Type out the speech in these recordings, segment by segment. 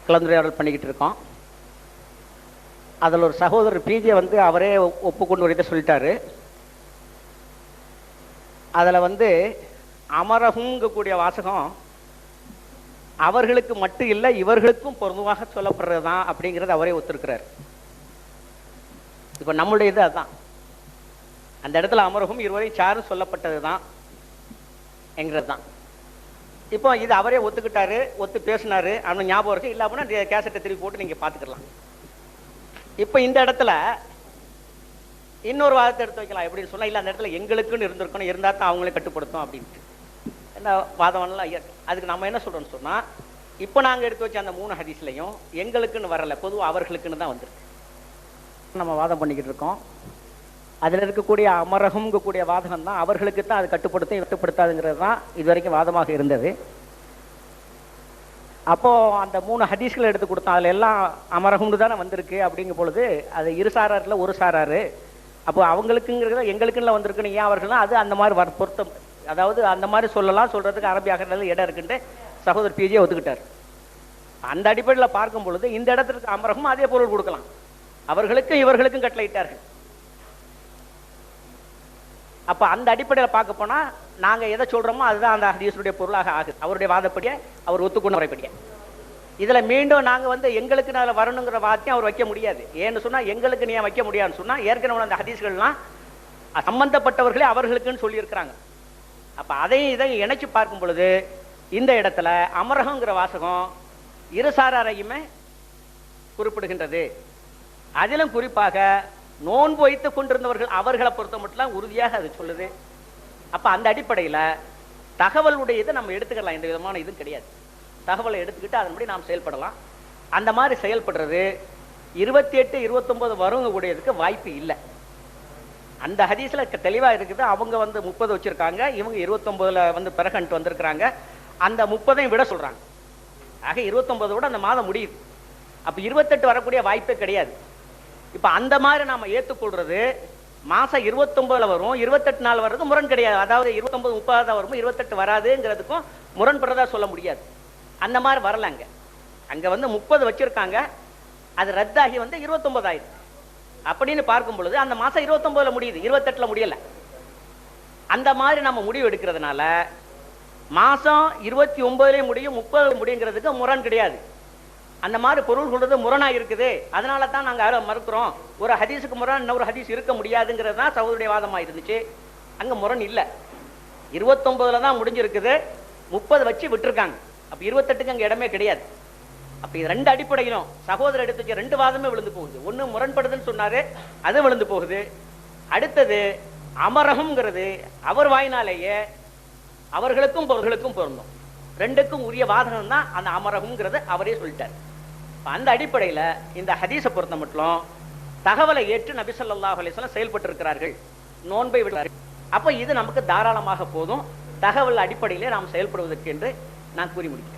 கலந்துரையாடல் பண்ணிக்கிட்டு இருக்கோம். அதில் ஒரு சகோதரர் பிஜே வந்து அவரே ஒப்புக்கொண்டு வரதை சொல்லிட்டாரு. அதில் வந்து அமரகுங்கக்கூடிய வாசகம் அவர்களுக்கு மட்டும் இல்லை இவர்களுக்கும் பொதுவாக சொல்லப்படுறது தான் அப்படிங்கிறது அவரே ஒத்துருக்கிறார். இப்போ நம்மளுடைய இது அதுதான். அந்த இடத்துல அமரகும் இருவரையும் சாரும் சொல்லப்பட்டது தான் என்கிறது தான். இப்போ இது அவரே ஒத்துக்கிட்டாரு, ஒத்து பேசினாரு. அவனு ஞாபகம் இருக்கு, இல்லை அப்படின்னா கேசட்டை திருப்பி போட்டு நீங்கள் பார்த்துக்கலாம். இப்போ இந்த இடத்துல இன்னொரு வாதத்தை எடுத்து வைக்கலாம். எப்படின்னு சொன்னால், இல்லை அந்த இடத்துல எங்களுக்குன்னு இருந்திருக்கணும், இருந்தால் தான் அவங்களே கட்டுப்படுத்தும் அப்படின்ட்டு என்ன வாதம்லாம். அதுக்கு நம்ம என்ன சொல்கிறோம்னு சொன்னால், இப்போ நாங்கள் எடுத்து வச்ச அந்த 3 ஹதீஸ்லையும் எங்களுக்குன்னு வரலை, பொதுவாக அவர்களுக்குன்னு தான் வந்திருக்கு. நம்ம வாதம் பண்ணிக்கிட்டு இருக்கோம். அதில் இருக்கக்கூடிய அமரகம்ங்கக்கூடிய வாதகம் தான் அவர்களுக்கு தான் அது கட்டுப்படுத்தாதுங்கிறது தான் இது வரைக்கும் வாதமாக இருந்தது. அப்போது அந்த 3 ஹதீஸ்களை எடுத்து கொடுத்தோம். அதில் எல்லாம் அமரகம்னு தானே வந்திருக்கு. அப்படிங்கும் பொழுது அது இரு சாராரில் ஒரு சாராரு. அப்போ அவங்களுக்குங்கிறத எங்களுக்குன்னு வந்திருக்குன்னு ஏன் அவர்கள்லாம் அது அந்த மாதிரி பொருத்தம், அதாவது அந்த மாதிரி சொல்லலாம், சொல்கிறதுக்கு அரபியாக இடம் இருக்குன்ட்டு சகோதரர் பிஜே ஒத்துக்கிட்டார். அந்த அடிப்படையில் பார்க்கும் பொழுது இந்த இடத்துக்கு அமரகம் அதே பொருள் கொடுக்கலாம். அவர்களுக்கும் இவர்களுக்கும் கட்டளையிட்டார்கள். அப்போ அந்த அடிப்படையில் பார்க்க போனால் நாங்கள் எதை சொல்கிறோமோ அதுதான் அந்த ஹதீஸுடைய பொருளாக ஆகுது, அவருடைய வாதப்படியே, அவர் ஒத்துக்கொண்ட முறைப்படியே. இதில் மீண்டும் நாங்கள் வந்து எங்களுக்கு அதில் வரணுங்கிற வார்த்தையும் அவர் வைக்க முடியாது. ஏன்னு சொன்னால், எங்களுக்கு நீ வைக்க முடியாதுன்னு சொன்னால், ஏற்கனவே அந்த ஹதீஸ்கள்லாம் சம்பந்தப்பட்டவர்களே அவர்களுக்குன்னு சொல்லியிருக்கிறாங்க. அப்போ அதையும் இதையும் இணைச்சு பார்க்கும் பொழுது இந்த இடத்துல அமரகங்கிற வாசகம் இருசாரையுமே குறிப்பிடுகின்றது. அதிலும் குறிப்பாக நோன்பு வைத்துக் கொண்டிருந்தவர்கள் அவர்களை பொறுத்த மட்டும் உறுதியாக அது சொல்லுது. அப்போ அந்த அடிப்படையில் தகவலுடைய இதை நம்ம எடுத்துக்கலாம். எந்த விதமான இதுவும் கிடையாது. தகவலை எடுத்துக்கிட்டு அதன்படி நாம் செயல்படலாம். அந்த மாதிரி செயல்படுறது 28, 29 வருங்கக்கூடியதுக்கு வாய்ப்பு இல்லை. அந்த ஹதீஸ்ல தெளிவாக இருக்குது. அவங்க வந்து 30 வச்சிருக்காங்க, இவங்க 29ல் வந்து பிறகன்ட்டு வந்திருக்கிறாங்க. அந்த 30ஐயும் விட சொல்றாங்க. ஆக 29 விட அந்த மாதம் முடியுது. அப்போ 28 வரக்கூடிய வாய்ப்பே கிடையாது. இப்போ அந்த மாதிரி நாம ஏற்றுக்கொள்றது மாசம் 29ல் வரும், 28 நாள் வர்றது முரண் கிடையாது. அதாவது 29 30 வரும், 28 வராதுங்கிறதுக்கும் முரண்படுறதா சொல்ல முடியாது. அந்த மாதிரி வரலங்க. அங்க வந்து 30 வச்சிருக்காங்க, அது ரத்தாகி வந்து 29 ஆயிடுது. அப்படின்னு பார்க்கும் பொழுது அந்த மாசம் 29ல் முடியுது, 28ல் முடியல. அந்த மாதிரி நம்ம முடிவு எடுக்கிறதுனால மாசம் 29லேயும் முடியும், 30 முடியுங்கிறதுக்கு முரண் கிடையாது. அந்த மாதிரி பொருள் சொல்றது முரணா இருக்குது. அதனால தான் நாங்கள் மறுக்கிறோம். ஒரு ஹதீஸுக்கு முரண் இன்னொரு ஹதீஸ் இருக்க முடியாதுங்கிறது தான் சகோதரிய வாதமாக இருந்துச்சு. அங்கே முரண் இல்லை. 29ல் தான் முடிஞ்சிருக்குது, 30 வச்சு விட்டுருக்காங்க. அப்போ 28க்கு அங்கே இடமே கிடையாது. அப்போ இது 2 அடிப்படையிலும் சகோதரர் எடுத்து வச்ச 2 வாதமே விழுந்து போகுது. ஒன்று முரண்படுதுன்னு சொன்னாரு, அது விழுந்து போகுது. அடுத்தது அமரகம்ங்கிறது அவர் வாயினாலேயே அவர்களுக்கும் பொருள்களுக்கும் பொருந்தும். 2க்கும் உரிய வாதகம் தான் அந்த அமரகம்ங்கிறது அவரே சொல்லிட்டார். அந்த அடிப்படையில் இந்த ஹதீஸை பொறுத்த மட்டும் தகவலை ஏற்று நபி ஸல்லல்லாஹு அலைஹி வஸல்லம் செயல்பட்டு இருக்கிறார்கள், நோன்பை விடுறார்கள். அப்போ இது நமக்கு தாராளமாக போதும், தகவல் அடிப்படையிலே நாம் செயல்படுவதற்கு என்று நான் கூறி முடிக்கிறேன்.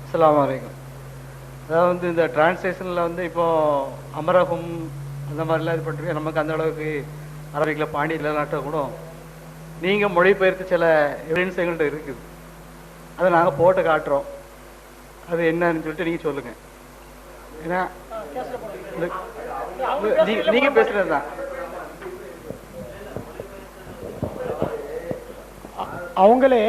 அஸ்ஸலாமு அலைக்கும். அதாவது வந்து இந்த டிரான்ஸ்லேஷனில் வந்து இப்போது அமரகம் அந்த மாதிரிலாம் இது பண்ணுறீங்க. நமக்கு அந்த அளவுக்கு அரபிக்கில் பாண்டியில் நாட்டை கூட நீங்கள் மொழிபெயர்த்து சில எவிடன்ஸ் எங்கள்கிட்ட இருக்குது. அதை நாங்கள் போட்டு காட்டுறோம். அது என்னன்னு சொல்லிட்டு நீங்கள் சொல்லுங்கள். ஏன்னா நீங்கள் பேசுகிறது தான் அவங்களே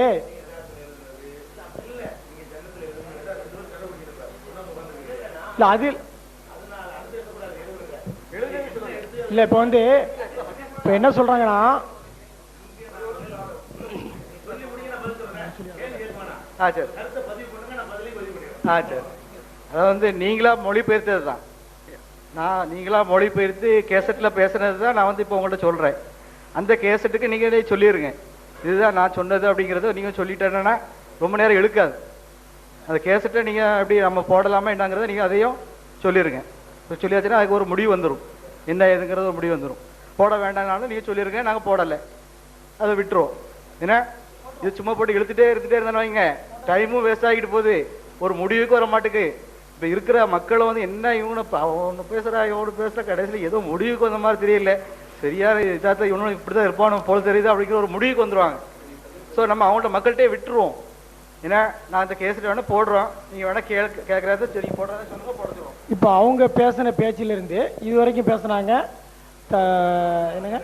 இல்லை. அது இல்லை. இப்போ வந்து இப்போ என்ன சொல்கிறாங்கன்னா, சரி சரி, அதாவது வந்து நீங்களா மொழிபெயர்த்தது தான். நீங்களா மொழிபெயர்த்து கேசட்டில் பேசுனது தான் நான் வந்து இப்போ உங்கள்கிட்ட சொல்கிறேன். அந்த கேசட்டுக்கு நீங்களே சொல்லிடுங்க, இதுதான் நான் சொன்னது அப்படிங்கிறத நீங்கள் சொல்லிட்டேன்னா ரொம்ப நேரம் இழுக்காது. அந்த கேசட்டை நீங்கள் எப்படி நம்ம போடலாமா என்னங்கிறத நீங்கள் அதையும் சொல்லிடுங்க. சொல்லியாச்சுன்னா அதுக்கு ஒரு முடிவு வந்துடும், என்ன ஏதுங்கிறது ஒரு முடிவு வந்துடும். போட வேண்டாம்னாலும் நீங்கள் சொல்லிடுங்க, நாங்கள் போடலை, அதை விட்டுருவோம். ஏன்னா இது சும்மா போட்டு இழுத்துட்டே இருந்தானு வைங்க, டைமும் வேஸ்ட் ஆகிட்டு போகுது, ஒரு முடிவுக்கு வர மாட்டுக்கு. இப்போ இருக்கிற மக்களை வந்து என்ன இவனை ஒன்று பேசுகிறா இவனு பேசுகிற, கடைசியில் ஏதோ முடிவுக்கு வந்த மாதிரி தெரியல, சரியான இதாக இவனும் இப்படி தான் இருப்பானு போல தெரியுது அப்படிங்கிற ஒரு முடிவுக்கு வந்துடுவாங்க. ஸோ நம்ம அவங்கள்ட்ட மக்கள்கிட்டே விட்டுருவோம். ஏன்னா நான் இந்த கேஸில் வேணால் போடுறோம், நீங்கள் வேணால் கேட்குறத சரி போடுறத சொல்லுங்க போடுறோம். இப்போ அவங்க பேசின பேச்சிலிருந்து இது வரைக்கும் பேசுனாங்க என்னங்க,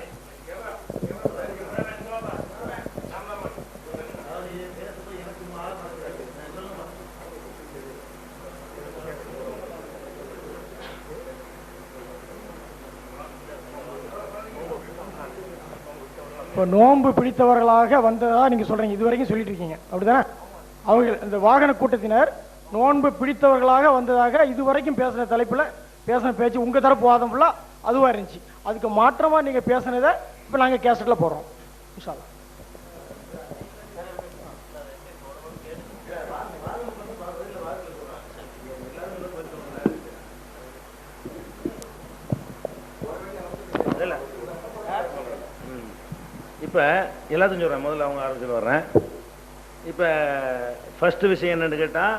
இப்போ நோன்பு பிடித்தவர்களாக வந்ததா நீங்கள் சொல்கிறீங்க, இது வரைக்கும் சொல்லிட்டு இருக்கீங்க அப்படிதானே? அவங்க இந்த வாகன கூட்டத்தினர் நோன்பு பிடித்தவர்களாக வந்ததாக இது வரைக்கும் பேசின தலைப்பில் பேசின பேச்சு உங்கள் தரப்பு வாதம் ஃபுல்லாக அதுவாக இருந்துச்சு. அதுக்கு மாற்றமாக நீங்கள் பேசினதை இப்போ நாங்கள் கேசட்டில் போடுறோம் இன்ஷா அல்லாஹ். இப்போ எல்லாத்தையும் சொல்கிறேன், முதல்ல அவங்க ஆரம்பிச்சு வர்றேன். இப்போ ஃபஸ்ட்டு விஷயம் என்னென்னு கேட்டால்,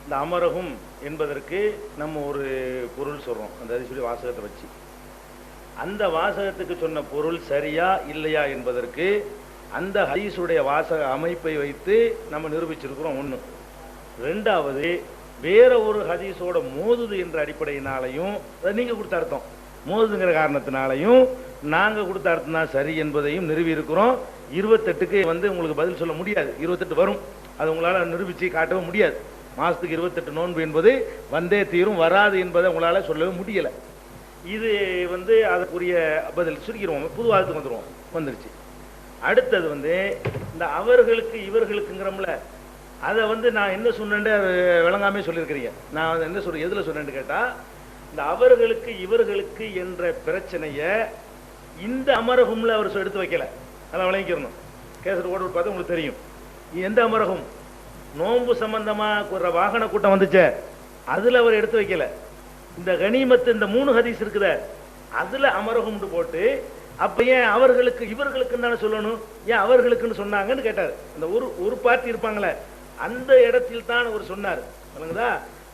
இந்த அமரகும் என்பதற்கு நம்ம ஒரு பொருள் சொல்கிறோம் அந்த ஹதீஸுடைய வாசகத்தை வச்சு. அந்த வாசகத்துக்கு சொன்ன பொருள் சரியா இல்லையா என்பதற்கு அந்த ஹதீஸுடைய வாசக அமைப்பை வைத்து நம்ம நிரூபிச்சிருக்கிறோம். ஒன்று. ரெண்டாவது, வேற ஒரு ஹதீஸோட மோதுது என்ற அடிப்படையினாலையும், அதை நீங்கள் கொடுத்த அர்த்தம் மோதுங்கிற காரணத்தினாலையும் நாங்கள் கொடுத்த அர்த்தம் தான் சரி என்பதையும் நிறுவி இருக்கிறோம். 28க்கு வந்து உங்களுக்கு பதில் சொல்ல முடியாது, 28 வரும், அது உங்களால் நிரூபித்து காட்டவும் முடியாது. மாதத்துக்கு 28 நோன்பு என்பது வந்தே தீரும், வராது என்பதை உங்களால் சொல்லவே முடியலை. இது வந்து அதற்குரிய பதில் சுருக்கிடுவோம், புது வாதத்துக்கு வந்துடுவோம், வந்துருச்சு. அடுத்தது வந்து இந்த அவர்களுக்கு இவர்களுக்குங்கிறோம்ல, அதை வந்து நான் என்ன சொன்னேன்ட்டு விளங்காமே சொல்லியிருக்கிறீங்க. நான் என்ன சொல்றேன், எதில் சொன்னேன்னு கேட்டால், இந்த அவர்களுக்கு இவர்களுக்கு என்ற பிரச்சனையை இந்த அமரகம்ல அவர் எடுத்து வைக்கல. அதெல்லாம் விளங்கிக்கணும். கேசட் ஓட்டு பார்த்து உங்களுக்கு தெரியும் எந்த அமரகம். நோன்பு சம்பந்தமா ஒரு வாகன கூட்டம் வந்துச்சே, அதுல அவர் எடுத்து வைக்கல. இந்த கனிமத்து இந்த 3 ஹதீஸ் இருக்குத, அதுல அமரகம் போட்டு, அப்ப ஏன் அவர்களுக்கு இவர்களுக்குன்னு தானே சொல்லணும், ஏன் அவர்களுக்குன்னு சொன்னாங்கன்னு கேட்டார். அந்த ஒரு பார்ட்டி இருப்பாங்களே, அந்த இடத்தில் தான் அவர் சொன்னார். விளங்குதா?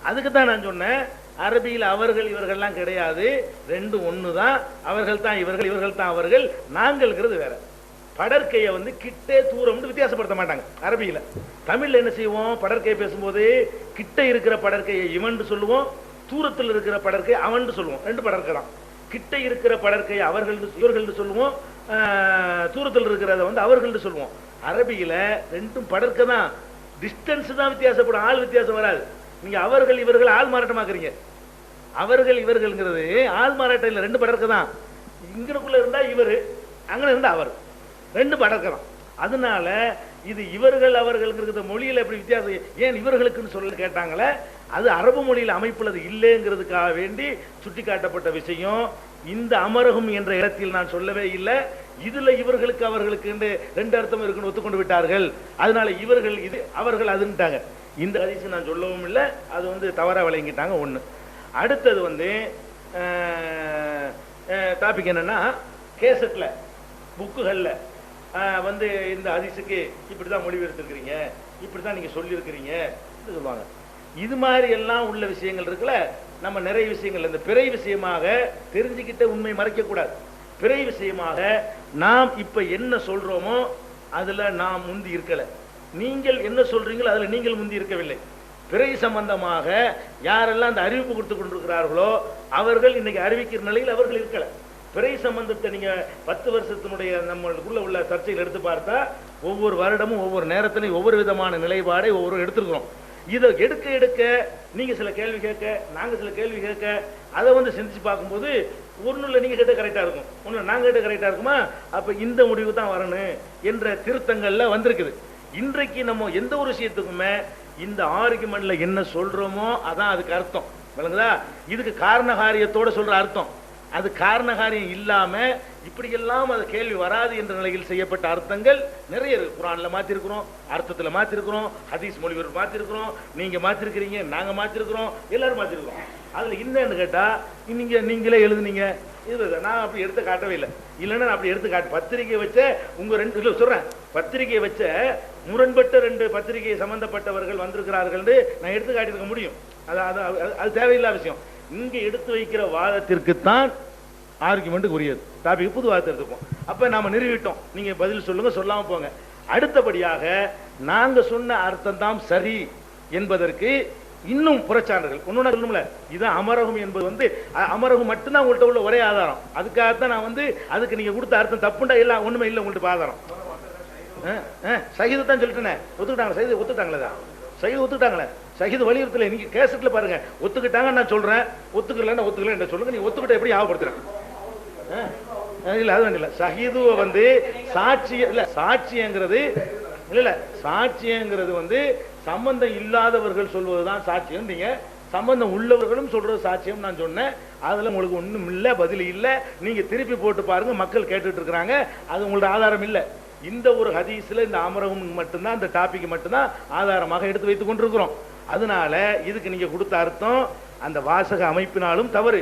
அதுக்கு தான் நான் சொன்னேன், அரபியில் அவர்கள் இவர்கள்லாம் கிடையாது, ரெண்டும் ஒன்று தான். அவர்கள் தான் இவர்கள், இவர்கள் தான் அவர்கள், நாங்கள்ங்கிறது வேற. படற்கையை வந்து கிட்டே தூரம் வித்தியாசப்படுத்த மாட்டாங்க அரபியில். தமிழில் என்ன செய்வோம், படற்கையை பேசும்போது கிட்ட இருக்கிற படற்கையை இவன் சொல்லுவோம், தூரத்தில் இருக்கிற படற்கை அவன் சொல்லுவோம். 2 படற்கை தான். கிட்ட இருக்கிற படற்கையை அவர்கள் இவர்கள் சொல்லுவோம், தூரத்தில் இருக்கிறத வந்து அவர்கள் சொல்லுவோம். அரபியில் 2 படற்கை தான், டிஸ்டன்ஸ் தான் வித்தியாசப்படும், ஆள் வித்தியாசம் வராது. நீங்க அவர்கள் இவர்கள் ஆள் மாறாட்டமாக்குறீங்க. அவர்கள் இவர்கள்ங்கிறது ஆள் மாறாட்டம் இல்லை, 2 படற்கை தான். இங்கனுக்குள்ள இருந்தா இவர், அங்கே இருந்தா அவர், 2 படற்கை தான். அதனால இது இவர்கள் அவர்கள்ங்கிறது மொழியில் எப்படி வித்தியாசம், ஏன் இவர்களுக்குன்னு சொல்ல கேட்டாங்களே, அது அரபு மொழியில் அமைப்புல அது இல்லைங்கிறதுக்காக வேண்டி சுட்டி காட்டப்பட்ட விஷயம். இந்த அமரகம் என்ற இடத்தில் நான் சொல்லவே இல்லை, இதுல இவர்களுக்கு அவர்களுக்கு 2 அர்த்தம் இருக்குன்னு ஒத்துக்கொண்டு விட்டார்கள். அதனால இவர்கள் இது அவர்கள் அதுன்ட்டாங்க. இந்த ஹதீஸ் நான் சொல்லவும் இல்லை, அது வந்து தவறா விளங்கிட்டாங்க. ஒன்று. அடுத்தது வந்து டாபிக் என்னன்னா, கேசட்ல புக்குகளில் வந்து இந்த ஹதீஸுக்கு இப்படி தான் மொழிபெயர்த்திருக்கிறீங்க, இப்படி தான் நீங்கள் சொல்லியிருக்கிறீங்க சொல்லுவாங்க. இது மாதிரி எல்லாம் உள்ள விஷயங்கள் இருக்குல்ல, நம்ம நிறைய விஷயங்கள் இந்த பிறை விஷயமாக தெரிஞ்சுக்கிட்ட உண்மை மறைக்கக்கூடாது. பிறை விஷயமாக நாம் இப்போ என்ன சொல்கிறோமோ அதில் நாம் முந்தி இருக்கலை, நீங்கள் என்ன சொல்கிறீங்களோ அதில் நீங்கள் முந்தி இருக்கவில்லை. பிறை சம்பந்தமாக யாரெல்லாம் அந்த அறிவிப்பு கொடுத்து கொண்டிருக்கிறார்களோ அவர்கள் இன்னைக்கு அறிவிக்கிற நிலையில் அவர்கள் இருக்கலை. பிறை சம்பந்தத்தை நீங்கள் 10 வருஷத்தினுடைய நம்மளுக்குள்ள உள்ள சர்ச்சைகள் எடுத்து பார்த்தா ஒவ்வொரு வருடமும் ஒவ்வொரு நேரத்திலையும் ஒவ்வொரு விதமான நிலைப்பாடை ஒவ்வொரு எடுத்துருக்கிறோம். இதை எடுக்க எடுக்க நீங்கள் சில கேள்வி கேட்க, நாங்கள் சில கேள்வி கேட்க, அதை வந்து சிந்திச்சு பார்க்கும்போது ஒன்றும் நீங்கள் கேட்ட கரெக்டாக இருக்கும், ஒன்று நாங்கள் கேட்ட கரெக்டாக இருக்குமா, அப்போ இந்த முடிவு தான் வரணும் என்ற திருத்தங்கள்ல வந்திருக்குது. இன்றைக்கு நம்ம எந்த ஒரு விஷயத்துக்குமே இந்த ஆர்குமெண்ட்ல என்ன சொல்றோமோ அதான் அதுக்கு அர்த்தம். விளங்குதா? இதுக்கு காரணகாரியத்தோட சொல்ற அர்த்தம். அது காரணகாரியம் இல்லாம இப்படியெல்லாம் அது கேள்வி வராது என்ற நிலையில் செய்யப்பட்ட அர்த்தங்கள் நிறைய இருக்கு. குர்ஆன்ல மாத்திருக்கிறோம், அர்த்தத்துல மாத்திருக்கிறோம், ஹதீஸ் மொழிபெயர்ப்பு மாத்திருக்கிறோம், நீங்க மாத்திருக்கிறீங்க, நாங்க மாத்திருக்கிறோம், எல்லாரும் மாத்திருக்கிறோம். அதுல என்னன்னு கேட்டா நீங்களே எழுதுனீங்க, இது நான் அப்படி எடுத்து காட்டவே இல்லை. இல்லைன்னா நான் அப்படி எடுத்து காட்டு பத்திரிகை வச்ச உங்க ரெண்டு சொல்றேன், பத்திரிகை வச்ச முரண்பட்ட 2 பத்திரிகை சம்பந்தப்பட்டவர்கள் வந்திருக்கிறார்கள் நான் எடுத்து காட்டியிருக்க முடியும். அது தேவையில்லாத விஷயம். இங்க எடுத்து வைக்கிற வாதத்திற்குத்தான் ஆர்குமெண்ட் உரியது. டாபிக் புது வாதத்தை எடுத்துப்போம். அப்ப நாம நிறுவிட்டோம், நீங்க பதில் சொல்லுங்க, சொல்லாம போங்க. அடுத்தபடியாக நாங்க சொன்ன அர்த்தம் தான் சரி என்பதற்கு இன்னும் புறச்சான்றுகள் ஒன்னு சொல்லணும்ல. இது அமரகம் என்பது அமரகம் மட்டும்தான் உங்கள்கிட்ட உள்ள ஒரே ஆதாரம். அதுக்காகத்தான் நான் அதுக்கு நீங்க கொடுத்த அர்த்தம் தப்புண்டா இல்ல ஒண்ணுமே இல்லை உங்கள்கிட்ட ஆதாரம். ஷஹீது தான் சொல்லிட்டேனே, ஒத்துக்கிட்டாங்க. சஹீது ஒத்துக்கிட்டாங்களே, ஷஹீது ஒத்துக்கிட்டாங்களே, ஷஹீது வலியுறுத்தல. நீங்க கேசட்ல பாருங்க, ஒத்துக்கிட்டாங்க நான் சொல்றேன், ஒத்துக்கலன்னா ஒத்துக்கல சொல்லுங்க. நீ ஒத்துக்கிட்ட எப்படி ஆகப்படுத்துறேன்? இல்ல அது வேண்டிய ஷஹீது சாட்சி இல்ல, சாட்சியங்கிறது இல்ல, சாட்சியங்கிறது சம்பந்தம் இல்லாதவர்கள் சொல்வதுதான் சாட்சியம். நீங்க சம்பந்தம் உள்ளவர்களும் சொல்றது சாட்சியம் நான் சொன்னேன். அதுல உங்களுக்கு ஒண்ணும் இல்ல, பதில் இல்ல. நீங்க திருப்பி போட்டு பாருங்க, மக்கள் கேட்டுட்டு இருக்கிறாங்க. அது உங்களோட ஆதாரம் இல்ல. இந்த ஒரு ஹதீஸ்ல இந்த அமரகம் மட்டும்தான், இந்த டாபிக் மட்டும்தான் ஆதாரமாக எடுத்து வைத்துக் கொண்டிருக்கிறோம். அதனால இதுக்கு நீங்க கொடுத்த அர்த்தம் அந்த வாசக அமைப்பினாலும் தவறு,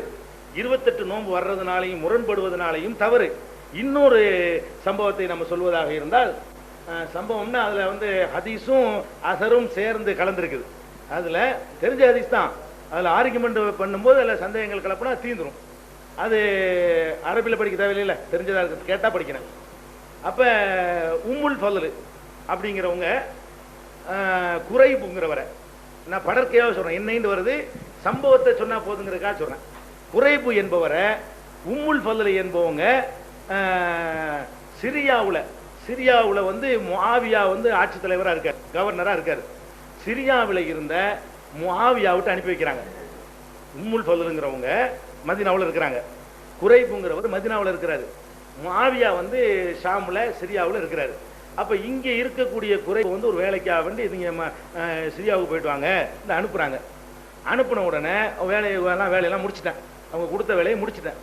28 நோன்பு வர்றதுனாலையும் முரண்படுவதனாலையும் தவறு. இன்னொரு சம்பவத்தை நம்ம சொல்வதாக இருந்தால், சம்பவம்னா அதுல ஹதீஸும் அசரும் சேர்ந்து கலந்துருக்குது. அதுல தெரிஞ்ச ஹதீஸ் தான், அதுல ஆர்குமெண்ட் பண்ணும்போது அதுல சந்தேகங்கள் கலப்புனா தீந்துரும். அது அரபில படிக்க தேவையில்லை, தெரிஞ்சதா இருக்கு, கேட்டா படிக்கணும். அப்ப உம்முல் ஃபதுல் அப்படிங்கிறவங்க குறைபுங்கிறவரை நான் படற்கையாக சொல்றேன், என்னைன்னு வருது, சம்பவத்தை சொன்னா போதுங்கிறதுக்காக சொல்றேன். குறைபு என்பவரை உம்முல் ஃபதுல் என்பவங்க சிரியாவுல முஆவியா ஆட்சி தலைவரா இருக்காரு, கவர்னரா இருக்காரு. சிரியாவில் இருந்த முஆவியா விட்டு அனுப்பி வைக்கிறாங்க. உம்முல் ஃபதுல்ங்கிறவங்க மதீனாவுல இருக்கிறாங்க, குறைபுங்கிறவர் மதீனாவுல இருக்கிறாரு, முஆவியா ஷாம்ல சிரியாவுல இருக்கிறாரு. அப்ப இங்க இருக்கக்கூடிய குறைபு ஒரு வேலைக்காக வேண்டி நீங்க சிரியாவுக்கு போயிட்டு வாங்க அனுப்புறாங்க. அனுப்பின உடனே வேலையெல்லாம் முடிச்சிட்டேன், அவங்க கொடுத்த வேலையை முடிச்சிட்டேன்.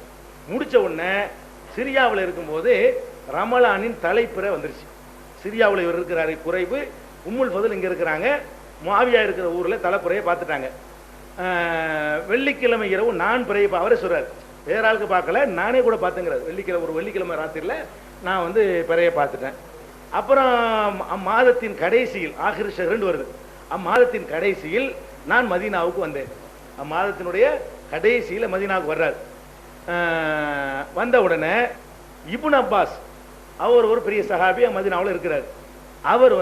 முடிச்ச உடனே சிரியாவில் இருக்கும்போது ரமலானின் தலைப்பிற வந்துருச்சு. சிரியாவில் இவர் இருக்கிறாரு குறைவு, உம்முல் ஃபதுல் இங்க இருக்கிறாங்க, முஆவியா இருக்கிற ஊர்ல தலைப்புறையை பார்த்துட்டாங்க. வெள்ளிக்கிழமை இரவு நான் பிறையை அவரே சொல்றாரு, வேற ஆளுக்கு பார்க்கல, நானே கூட பார்த்துங்கிறார். வெள்ளிக்கிழமை ராத்திரில நான் பிறையை பார்த்துட்டேன். அப்புறம் மாதத்தின் கடைசியில் ஆகிர் ஷஹ்ர் வருது, அம்மாதத்தின் கடைசியில் நான் மதீனாவுக்கு வந்தேன். அம்மாதத்தினுடைய கடைசியில் மதீனாவுக்கு வர்றார். வந்த உடனே இப்னு அப்பாஸ் அவர் ஒரு பெரிய சஹாபி மதீனாவில் இருக்கிறார். அவர்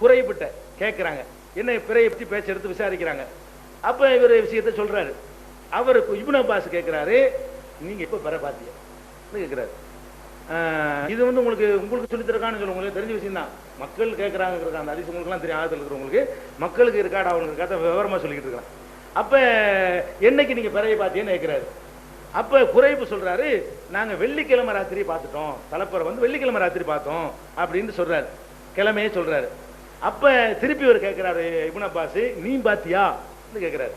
குறைபிட்ட கேட்கிறாங்க, என்ன பிறையை பற்றி பேச்ச எடுத்து விசாரிக்கிறாங்க. அப்ப இவர் விஷயத்தை சொல்றாரு. அவருக்கு இப்னு அப்பாஸ் கேட்கிறாரு, நீங்க எப்ப பிறை பார்த்தீங்க கேட்கிறாரு. இது உங்களுக்கு சொல்லித்தரக்கான்னு சொல்ல, உங்களுக்கு தெரிஞ்ச விஷயம் தான். மக்கள் கேட்கறாங்க, அந்த ஹதீஸ் உங்களுக்குலாம் தெரியும், ஆயத்தில் இருக்கிறவங்களுக்கு மக்களுக்கு இருக்காடா அவங்களுக்கு கதை விவரமா சொல்லிக்கிட்டு இருக்காங்க. அப்ப என்னைக்கு நீங்க பிறையை பார்த்தீங்கன்னு கேட்கிறாரு. அப்ப குறைப்பு சொல்றாரு, நாங்க வெள்ளிக்கிழமை ராத்திரி பார்த்துட்டோம், தலைப்புற வெள்ளிக்கிழமை ராத்திரி பார்த்தோம் அப்படின்னு சொல்றாரு, கிழமையே சொல்றாரு. அப்ப திருப்பி அவர் கேட்கிறாரு, இப்னு அப்பாஸ் நீ பாத்தியா கேட்கிறாரு.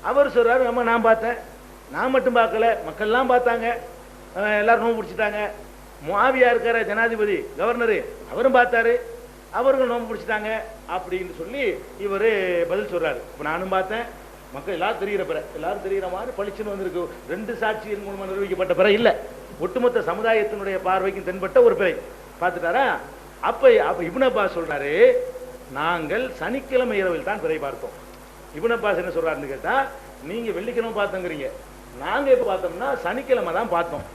அவர் சொல்றாரு, ஆமா நான் பார்த்தேன், நான் மட்டும் பார்க்கல, மக்கள்லாம் பார்த்தாங்க, எல்லாரும் நோம்பு பிடிச்சிட்டாங்க. முஆவியா இருக்கிற ஜனாதிபதி கவர்னரு அவரும் பார்த்தாரு, அவர்கள் நோம்பு பிடிச்சிட்டாங்க அப்படின்னு சொல்லி இவரு பதில் சொல்றாரு. இப்ப நானும் பார்த்தேன், மக்கள் எல்லாரும் தெரிகிற பிற, எல்லாரும் தெரிகிற மாதிரி பளிச்சுன்னு வந்திருக்கு. 2 சாட்சியின் மூலமா நிரூபிக்கப்பட்ட பிற இல்ல, ஒட்டுமொத்த சமுதாயத்தினுடைய பார்வைக்கு தென்பட்ட ஒரு பிறை பார்த்துட்டாரா. அப்ப இப்னு அப்பாஸ் சொல்றாரு, நாங்கள் சனிக்கிழமை இரவில் தான் பிறை பார்த்தோம். இப்னு அப்பாஸ் என்ன சொல்றாருன்னு கேட்டா, நீங்க வெள்ளிக்கிழமை பார்த்தோங்கிறீங்க, நாங்க எப்ப பார்த்தோம்னா சனிக்கிழமை தான் பார்த்தோம்.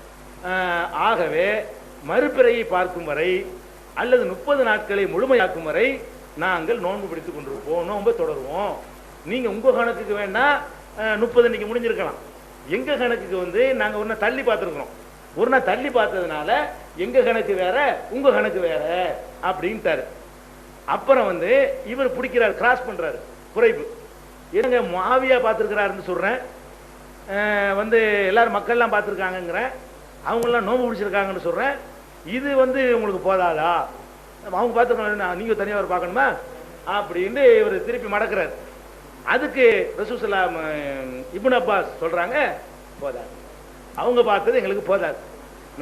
ஆகவே மறுபிறையை பார்க்கும் வரை அல்லது 30 நாட்களை முழுமையாக்கும் வரை நாங்கள் நோன்பு பிடித்துக் கொண்டிருப்போம், நோன்பை தொடருவோம். நீங்க உங்க கணக்குக்கு வேணா 30 இன்னைக்கு முடிஞ்சிருக்கலாம், எங்க கணக்குக்கு நாங்க ஒரு நாள் தள்ளி பார்த்துருக்கிறோம். ஒரு நாள் தள்ளி பார்த்ததுனால எங்க கணக்கு வேற உங்க கணக்கு வேற அப்படின்ட்டாரு. அப்புறம் இவர் பிடிக்கிறார், கிராஸ் பண்றாரு குறைப்பு. என்னங்க முஆவியா பார்த்துருக்கிறாருன்னு சொல்றேன், எல்லாரும் மக்கள்லாம் பார்த்துருக்காங்கிறேன், அவங்களாம் நோம்பு பிடிச்சிருக்காங்கன்னு சொல்றேன், இது உங்களுக்கு போதாதா, அவங்க பார்த்துருக்காங்க, நீங்க தனியாக ஒரு பார்க்கணுமா அப்படின்னு இவர் திருப்பி மடக்கிறார். அதுக்கு ரசூலுல்லாஹ் இப்னு அப்பாஸ் சொல்றாங்க, போதாது, அவங்க பார்த்தது எங்களுக்கு போதாது.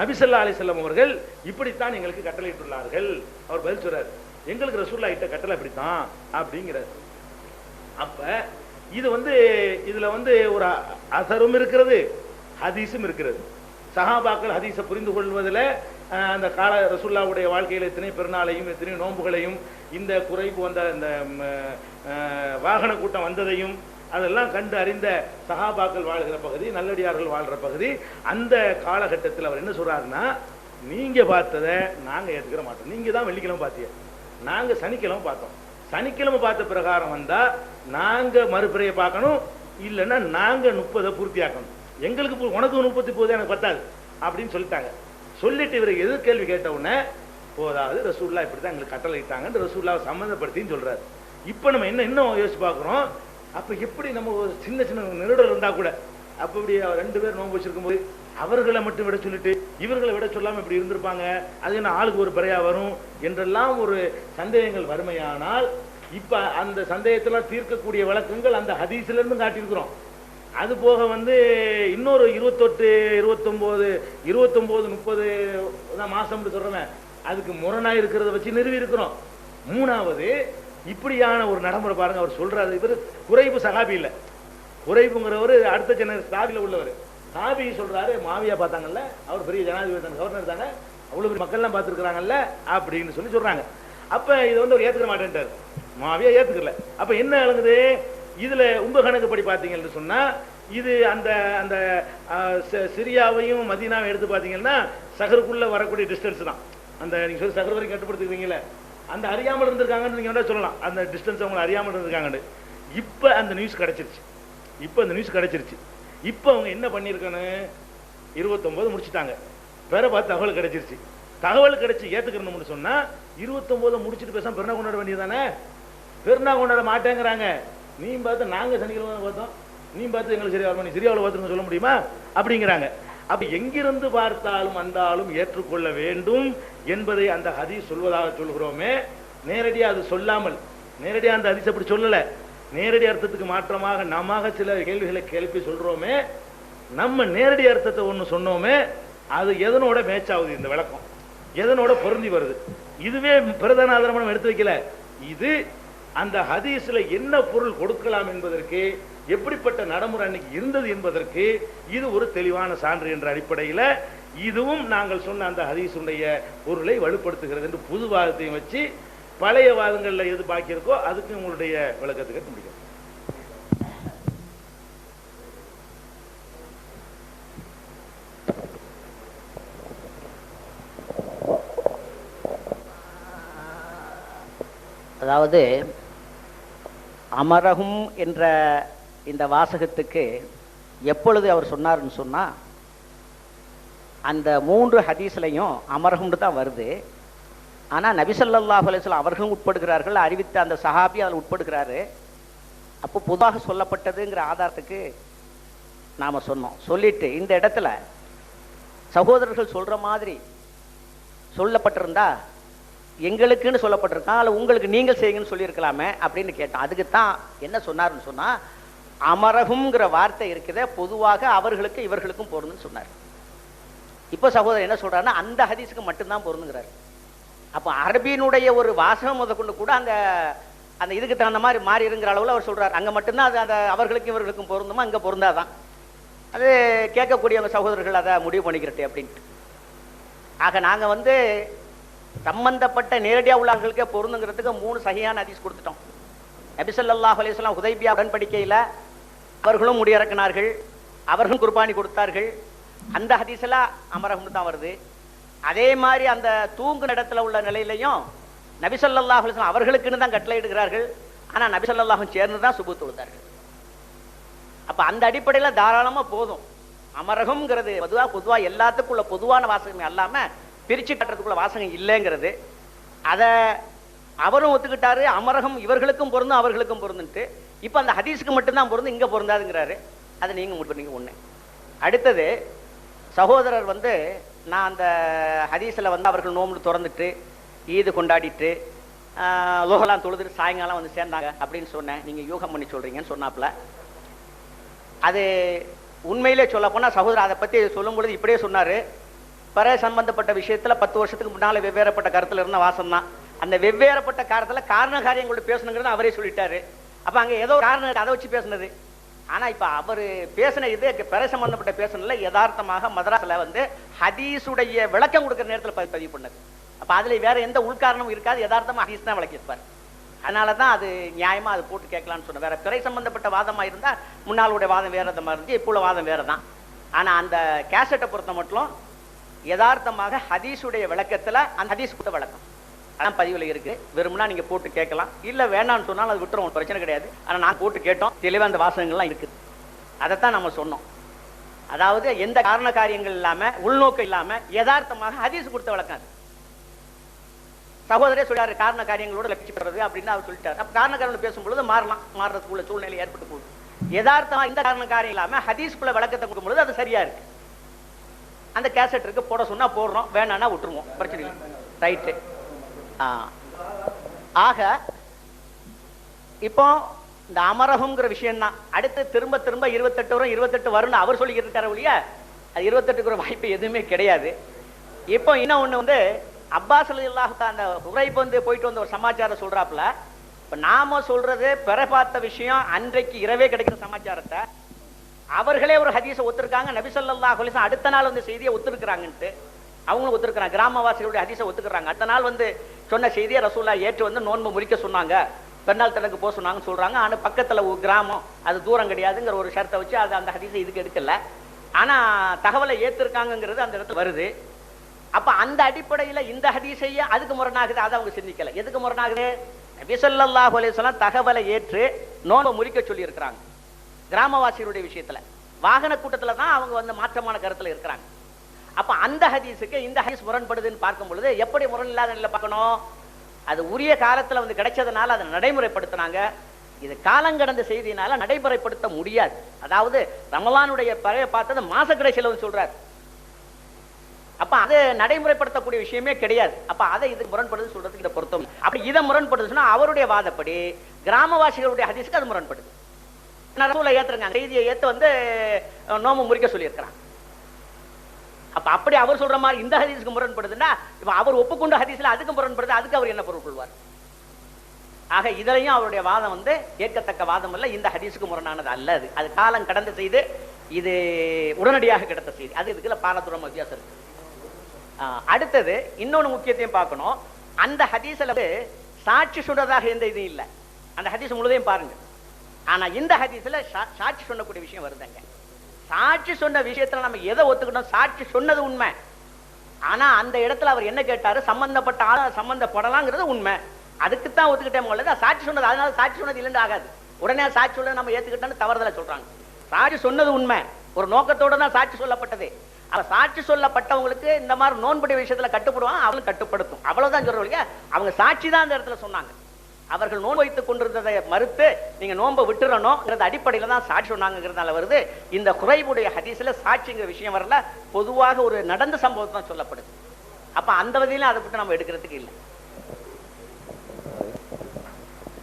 நபி ஸல்லல்லாஹு அலைஹி வஸல்லம் அவர்கள் இப்படித்தான் எங்களுக்கு கட்டளையிட்டுள்ளார்கள். அவர் பதில் சொல்றாரு, எங்களுக்கு ரசூலுல்லாஹ் இட்ட கட்டளை இப்படித்தான் அப்படிங்கிறார். அப்ப இது இதுல ஒரு அசரும் இருக்கிறது, ஹதீஸும் இருக்கிறது. சஹாபாக்கள் ஹதீஸை புரிந்து கொள்வதில் அந்த கால ரசூலுல்லாஹ்வுடைய வாழ்க்கையில் எத்தனை பெருநாளையும் எத்தனை நோன்புகளையும் இந்த குறைப்பு வந்த இந்த வாகன கூட்டம் வந்ததையும் அதெல்லாம் கண்டு அறிந்த சஹாபாக்கள் வாழ்கிற பகுதி, நல்லடியார்கள் வாழ்கிற பகுதி. அந்த காலகட்டத்தில் அவர் என்ன சொல்றாருன்னா, நீங்க பார்த்ததை நாங்க ஏற்றுக்கிற மாட்டோம். நீங்க தான் வெள்ளிக்கிழமை பார்த்தீங்க, நாங்க சனிக்கிழமை பார்த்தோம். சனிக்கிழமை பார்த்த பிரகாரம் வந்தா நாங்க மறுபிறையை பார்க்கணும், இல்லைன்னா நாங்க 30 பூர்த்தியாக்கணும். எங்களுக்கு உனக்கு 30 போது எனக்கு பத்தாது அப்படின்னு சொல்லிட்டாங்க. சொல்லிட்டு இவரை எதிர்கேள்வி கேட்ட உடனே போதாவது ரசூலுல்லாஹ் இப்படிதான் எங்களுக்கு கட்டளை இட்டாங்க ரசூலுல்லாஹ் சம்மந்தப்படுத்தின்னு சொல்றாரு. இப்ப நம்ம இன்னும் யோசிச்சு பார்க்கிறோம். அப்ப எப்படி நம்ம ஒரு சின்ன சின்ன நெருடல் இருந்தா கூட அப்ப இப்படி 2 பேர் நோன்பு வச்சிருக்கும் போது அவர்களை மட்டும் விட சொல்லிட்டு இவர்களை விட சொல்லாம இப்படி இருந்திருப்பாங்க, அது என்ன ஆளுக்கு ஒரு பிறையா வரும் என்றெல்லாம் ஒரு சந்தேகங்கள் வறுமையானால் இப்ப அந்த சந்தேகத்தெல்லாம் தீர்க்கக்கூடிய விளக்கங்கள் அந்த ஹதீஸ்ல இருந்து காட்டியிருக்கிறோம். அது போக இன்னொரு 28, 29, 30 மாசம் சொல்றேன், அதுக்கு முரணா இருக்கிறத வச்சு நிறுவி இருக்கிறோம். 3வது இப்படியான ஒரு நடைமுறை பாருங்க. அவர் சொல்றாரு, இவர் குறைப்பு சஹாபி இல்ல, குறைப்புங்கிறவர் அடுத்த சாபியில உள்ளவர். சாபி சொல்றாரு, மாவியா பார்த்தாங்கல்ல, அவர் பெரிய ஜனாதிபதி கவர்னர் தானே, அவ்வளவு பெரிய மக்கள்லாம் பார்த்துருக்காங்கல்ல அப்படின்னு சொல்றாங்க. அப்ப இது அவர் ஏத்துக்க மாட்டேன்ட்டார், மாவியா ஏத்துக்கல. அப்ப என்ன விளங்குது இதுல? உங்க கணக்குப்படி பாத்தீங்கன்னு சொன்னா இது அந்த அந்த சிரியாவையும் மதீனாவையும் எடுத்து பாத்தீங்கன்னா சஹருக்குள்ள வரக்கூடிய டிஸ்டன்ஸ் தான். அந்த நீங்க சொல்லி சஹர் வரைக்கும் கட்டுப்படுத்துவீங்களே, அந்த அறியாமல் இருந்திருக்காங்கன்னு நீங்க என்ன சொல்லலாம், அந்த டிஸ்டன்ஸ் அவங்க அறியாமல் இருந்திருக்காங்கன்னு. இப்ப அந்த நியூஸ் கிடைச்சிருச்சு, இப்ப அவங்க என்ன பண்ணிருக்கணும், 29 முடிச்சுட்டாங்க, வேற பார்த்து தகவல் கிடைச்சிருச்சு. தகவல் கிடைச்சி ஏத்துக்கணும்னு சொன்னா 29 முடிச்சுட்டு பேசாம பெருநா கொண்டாட வேண்டியதானே. பெருநா கொண்டாட மாட்டேங்கிறாங்க. நீ பார்த்து நாங்க சனிக்கிழமை பார்த்தோம், நீ பார்த்து எங்களுக்கு சரியா வருமா, நீ சரியாவில் பார்த்துன்னு சொல்ல முடியுமா அப்படிங்கிறாங்க. அப்ப எங்கிருந்து பார்த்தாலும் அந்தாலும் ஏற்றுக்கொள்ள வேண்டும் என்பதை அந்த ஹதீஸ் சொல்வதாக சொல்கிறோமே, நேரடியாக அது சொல்லாமல், நேரடியாக அந்த ஹதீஸ் அப்படி சொல்லல, நேரடி அர்த்தத்துக்கு மாற்றமாக நாம சில கேள்விகளை கேள்வி சொல்றோமே, நம்ம நேரடி அர்த்தத்தை ஒண்ணு சொன்னோமே, அது எதனோட மேட்ச் ஆகுது, இந்த விளக்கம் எதனோட பொருந்தி வருது. இதுவே பிரதான ஆதாரம் நம்ம எடுத்து வைக்கல, இது அந்த ஹதீஸ்ல என்ன பொருள் கொடுக்கலாம் என்பதற்கு, எப்படிப்பட்ட நடைமுறை அன்னைக்கு இருந்தது என்பதற்கு இது ஒரு தெளிவான சான்று என்ற அடிப்படையில் இதுவும் நாங்கள் சொன்ன அந்த ஹதீஸுடைய பொருளை வலுப்படுத்துகிறது என்று புது வாதத்தையும் வச்சு பழைய வாதங்கள்ல எது பாக்கி இருக்கோ அதுக்கு உங்களுடைய விளக்கத்துக்கு முடியும். அதாவது அமரகும் என்ற இந்த வாசகத்துக்கு எப்பொழுது அவர் சொன்னார்னு சொன்னா, அந்த 3 ஹதீஸ்லையும் அமரகும்னு தான் வருது. ஆனா நபி ஸல்லல்லாஹு அலைஹி வஸல்லம் அவர்களும் உட்படுகிறார்கள், அறிவித்த அந்த சஹாபி அதில் உட்படுகிறாரு. அப்போ பொதுவாக சொல்லப்பட்டதுங்கிற ஆதாரத்துக்கு நாம சொன்னோம். சொல்லிட்டு இந்த இடத்துல சகோதரர்கள் சொல்ற மாதிரி சொல்லப்பட்டிருந்தா எங்களுக்குன்னு சொல்லப்பட்டிருக்கா, அல்ல உங்களுக்கு நீங்கள் செய்யுங்கன்னு சொல்லியிருக்கலாமே அப்படின்னு கேட்டோம். அதுக்கு தான் என்ன சொன்னார்னு சொன்னா, அமரகும்ங்கிற வார்த்தை இருக்குதே பொதுவாக அவர்களுக்கு இவர்களுக்கும் பொருந்துன்னு சொன்னார். இப்போ சகோதரர் என்ன சொல்றாருன்னா, அந்த ஹதீஸுக்கு மட்டும்தான் பொருந்துங்கிறார். அப்போ அரபியினுடைய ஒரு வாசகம் முதற்கொண்டு கூட அந்த அந்த இதுக்கு தகுந்த மாதிரி மாறி இருங்கிற அளவில் அவர் சொல்றார். அங்கே மட்டும்தான் அது அந்த அவர்களுக்கும் இவர்களுக்கும் பொருந்துமா, அங்கே பொருந்தாதான். அது கேட்கக்கூடியவங்க சகோதரர்கள் அதை முடிவு பண்ணிக்கிறட்டே அப்படின்ட்டு. ஆக நாங்கள் சம்பந்தப்பட்ட நேரடியாக உள்ளவர்களுக்கே பொருந்துங்கிறதுக்கு 3 சஹீஹான ஹதீஸ் கொடுத்துட்டோம். நபி ஸல்லல்லாஹு அலைஹி வஸல்லம் ஹுதைபியா உடன்படிக்கையில் அவர்களும் முடியிறக்கினார்கள், அவர்களும் குர்பானி கொடுத்தார்கள். அந்த ஹதீஸ்ல அமரகம் தான் வருது. அதே மாதிரி அந்த தூங்கு இடத்துல உள்ள நிலையிலையும் நபி ஸல்லல்லாஹு அலைஹி வஸல்லம் அவர்களுக்குன்னு தான் கட்டளை இடுகிறார்கள். ஆனா நபி ஸல்லல்லாஹு சேர்ந்து தான் சுபூத் தொழுதார்கள். அப்ப அந்த அடிப்படையில் தாராளமா போதும். அமரகம்ங்கிறது பொதுவா எல்லாத்துக்குள்ள பொதுவான வாசகமே அல்லாம பிரிச்சு கட்டுறதுக்குள்ள வாசகம் இல்லைங்கிறது. அதை அவரும் ஒத்துக்கிட்டாரு, அமரகம் இவர்களுக்கும் பொருந்தும் அவர்களுக்கும் பொருந்துன்ட்டு. இப்ப அந்த ஹதீஸுக்கு மட்டும்தான் பொருந்து, இங்க பொருந்தாதுங்கிறாரு. அதை நீங்க முடிவு பண்ணீங்க. ஒண்ணு. அடுத்தது சகோதரர் நான் அந்த ஹதீஸ்ல அவர்கள் நோம்பு திறந்துட்டு ஈது கொண்டாடிட்டு லோகலாம் தொழுதுட்டு சாயங்காலம் சேர்ந்தாங்க அப்படின்னு சொன்னேன். நீங்க யூகம் பண்ணி சொல்றீங்கன்னு சொன்னாப்ல. அது உண்மையிலே சொல்ல போனா சகோதரர் அதை பத்தி சொல்லும் பொழுது இப்படியே சொன்னாரு. பிற சம்பந்தப்பட்ட விஷயத்துல 10 வருஷத்துக்கு முன்னால வெவ்வேறப்பட்ட கருத்துல இருந்த வாசம் தான். அந்த வெவ்வேறப்பட்ட காரணத்துல காரண காரியங்களோட பேசணுங்கிறது அவரே சொல்லிட்டாரு. அப்ப அங்க ஏதோ காரணம் அதை வச்சு பேசுனது. ஆனா இப்ப அவரு பேசின இது பிற சம்பந்தப்பட்ட பேசணும்ல யதார்த்தமாக மதராஸ்ல வந்து ஹதீஸுடைய விளக்கம் கொடுக்கிற நேரத்துல பதிவு பண்ணது. அப்ப அதுல வேற எந்த உள்காரணமும் இருக்காது. யதார்த்தமா ஹதீஸ் தான் விளக்கியிருப்பார். அதனாலதான் அது நியாயமா அது போட்டு கேட்கலாம்னு சொன்ன. வேற பிறை சம்பந்தப்பட்ட வாதமா இருந்தா முன்னாளுடைய வாதம் வேற மாதிரி இருந்துச்சு, இப்போ உள்ள வாதம் வேற தான். ஆனா அந்த கேசட்டை பொறுத்த மட்டும் யதார்த்தமாக ஹதீஸுடைய விளக்கத்துல அந்த ஹதீஸ் கொடுத்த விளக்கம் அதான் பதிவுல இருக்கு. வெறும்னா நீங்க போட்டு கேட்கலாம், இல்ல வேண்டாம்னு சொன்னாலும் அது விட்டுரும், பிரச்சனை கிடையாது. ஆனா நான் போட்டு கேட்டோம், தெளிவா அந்த வாசகங்கள்லாம் இருக்குது. அதைத்தான் நம்ம சொன்னோம். அதாவது எந்த காரண காரியங்கள் இல்லாம உள்நோக்கம் இல்லாம யதார்த்தமாக ஹதீஸ் கொடுத்த விளக்கம் அது. சகோதரே சொல்றாரு காரண காரியங்களோட லட்சிப்படுறது அப்படின்னு அவர் சொல்லிட்டாரு. அப்ப காரண காரணம் பேசும்பொழுது மாறுறதுக்குள்ள சூழ்நிலை ஏற்பட்டு போகுது. யதார்த்தமா இந்த காரண காரியம் இல்லாம ஹதீஸ்குள்ள விளக்கத்தை கொடுக்கும் பொழுது அது சரியா இருக்கு. அந்த கேசட் இருக்கு, போட சொன்னா போடுறோம், வேணான்னா விட்டுருவோம், பிரச்சனை இல்லை. ரைட்டு. ஆக இப்போ இந்த அமரகம்ங்கிற விஷயம் தான். அடுத்து திரும்ப திரும்ப 28 வரும் 28 வரும்னு அவர் சொல்லிக்கிட்டு இருக்காரு ஒழிய அது 28க்கு வாய்ப்பு எதுவுமே கிடையாது. இப்போ இன்னும் ஒண்ணு வந்து அப்பாஸ் ரலியல்லாஹு தஆலா அந்த ஹுரைப் வந்து போயிட்டு வந்த ஒரு சமாச்சாரம் சொல்றாப்புல. இப்ப நாம சொல்றது பெற பார்த்த விஷயம் அன்றைக்கு இரவே கிடைக்கிற சமாச்சாரத்தை அவர்களே ஒரு ஹதீஸை ஒத்துருக்காங்க. நபி ஸல்லல்லாஹு அலைஹி வஸல்லம் அடுத்த நாள் வந்து செய்தியை ஒத்துருக்காங்கன்ட்டு அவங்களும் ஒத்துருக்காங்க. கிராமவாசிகளுடைய ஹதீஸை ஒத்துக்கிறாங்க. அடுத்த நாள் வந்து சொன்ன செய்தியை ரசூலுல்லாஹ் ஏற்று வந்து நோன்பு முறிக்க சொன்னாங்க, பெருநாள் தனக்கு போக சொன்னாங்கன்னு சொல்றாங்க. ஆனா பக்கத்துல ஒரு கிராமம், அது தூரம் கிடையாதுங்கிற ஒரு ஷரத்தை வச்சு அது அந்த ஹதீஸை இதுக்கு எடுக்கல. ஆனா தகவலை ஏத்திருக்காங்கிறது அந்த இடத்துல வருது. அப்ப அந்த அடிப்படையில இந்த ஹதீஸையே அதுக்கு முரணாகுது, அதை அவங்க சிந்திக்கல. எதுக்கு முரணாகுது? நபி ஸல்லல்லாஹு அலைஹி வஸல்லம் தகவலை ஏற்று நோன்பை முறிக்க சொல்லி இருக்கிறாங்க. கிராமவாசிகளுடைய விஷயத்துல வாகன கூட்டத்துல தான் அவங்க வந்து மாற்றமான கருத்துல இருக்கிறாங்க. அப்ப அந்த ஹதீஸுக்கு இந்த ஹதீஸ் முரண்படுதுன்னு பார்க்கும் பொழுது எப்படி முரண் இல்லாத நிலை பார்க்கணும்? அது உரிய காலத்துல வந்து கிடைச்சதுனால அதை நடைமுறைப்படுத்தினாங்க. இது காலங்கடந்த செய்தியினால நடைமுறைப்படுத்த முடியாது. அதாவது ரமலானுடைய பழைய பார்த்தது மாச கடைசியில வந்து சொல்றாரு. அப்ப அது நடைமுறைப்படுத்தக்கூடிய விஷயமே கிடையாது. அப்ப அதை இது முரண்படுது சொல்றதுக்கு இதை பொருத்தம். அப்படி இதை முரண்படுது சொன்னா அவருடைய வாதப்படி கிராமவாசிகளுடைய ஹதீஸுக்கு அது முரண்படுது. ரசூலுல்லாஹ் ஏத்துறாங்க, செய்தியை ஏத்து வந்து நோம்பு முறிக்க சொல்லி இருக்கிறாங்க. அப்ப அப்படி அவர் சொல்ற மாதிரி இந்த ஹதீஸுக்கு முரண்படுதுன்னா இப்ப அவர் ஒப்புக்கொண்ட ஹதீஸ்ல அதுக்கு முரண்படுது, அதுக்கு அவர் என்ன பொருள் கொள்வார்? ஆக இதுலயும் அவருடைய வாதம் வந்து ஏற்கத்தக்க வாதம் அல்ல, இந்த ஹதீஸுக்கு முரணானது அல்ல. அது காலம் கடந்த செய்து, இது உடனடியாக கிடைத்த செய்தி. அது இதுக்குள்ள பாரதூரம் வித்தியாசம் இருக்கு. அடுத்தது இன்னொன்னு முக்கியத்தையும் பார்க்கணும். அந்த ஹதீஸ்ல சாட்சி சொல்றதாக எந்த இதுவும் இல்லை. அந்த ஹதீஸ் முழுதையும் பாருங்க. ஆனா இந்த ஹதீஸ்ல சாட்சி சொல்லக்கூடிய விஷயம் வருதுங்க. சாட்சி சொன்ன விஷயத்துல நம்ம எதை ஒத்துக்கிட்டோம்? சாட்சி சொன்னது உண்மை. ஆனா அந்த இடத்துல அவர் என்ன கேட்டாரு? சம்பந்தப்பட்ட ஆள சம்பந்தப்படலாங்கிறது உண்மை. அதுக்குத்தான் ஒத்துக்கிட்டே. சாட்சி சொன்னது, அதனால சாட்சி சொன்னது இல்லைன்னு ஆகாது. உடனே சாட்சி சொன்னது நம்ம ஏத்துக்கிட்டோன்னு தவறுதலை சொல்றாங்க. சாட்சி சொன்னது உண்மை, ஒரு நோக்கத்தோட தான் சாட்சி சொல்லப்பட்டது. சாட்சி சொல்லப்பட்டவங்களுக்கு இந்த மாதிரி நோன்புடைய விஷயத்துல கட்டுப்படுவாங்க, அவங்களும் கட்டுப்படுத்தும். அவ்வளவுதான் சொல்றவங்க. அவங்க சாட்சி தான் அந்த இடத்துல சொன்னாங்க. அவர்கள் நோன்பு வைத்துக் கொண்டிருந்ததை மறுத்து நீங்க நோன்பை விட்டுறணும் அடிப்படையில தான் சாட்சி சொன்னாங்கிறதுனால வருது. இந்த குறைவுடைய ஹதீஸ்ல சாட்சிங்கிற விஷயம் வரல, பொதுவாக ஒரு நடந்த சம்பவம் தான் சொல்லப்படுது. அப்ப அந்த வகையில அதை விட்டு நம்ம எடுக்கிறதுக்கு இல்லை.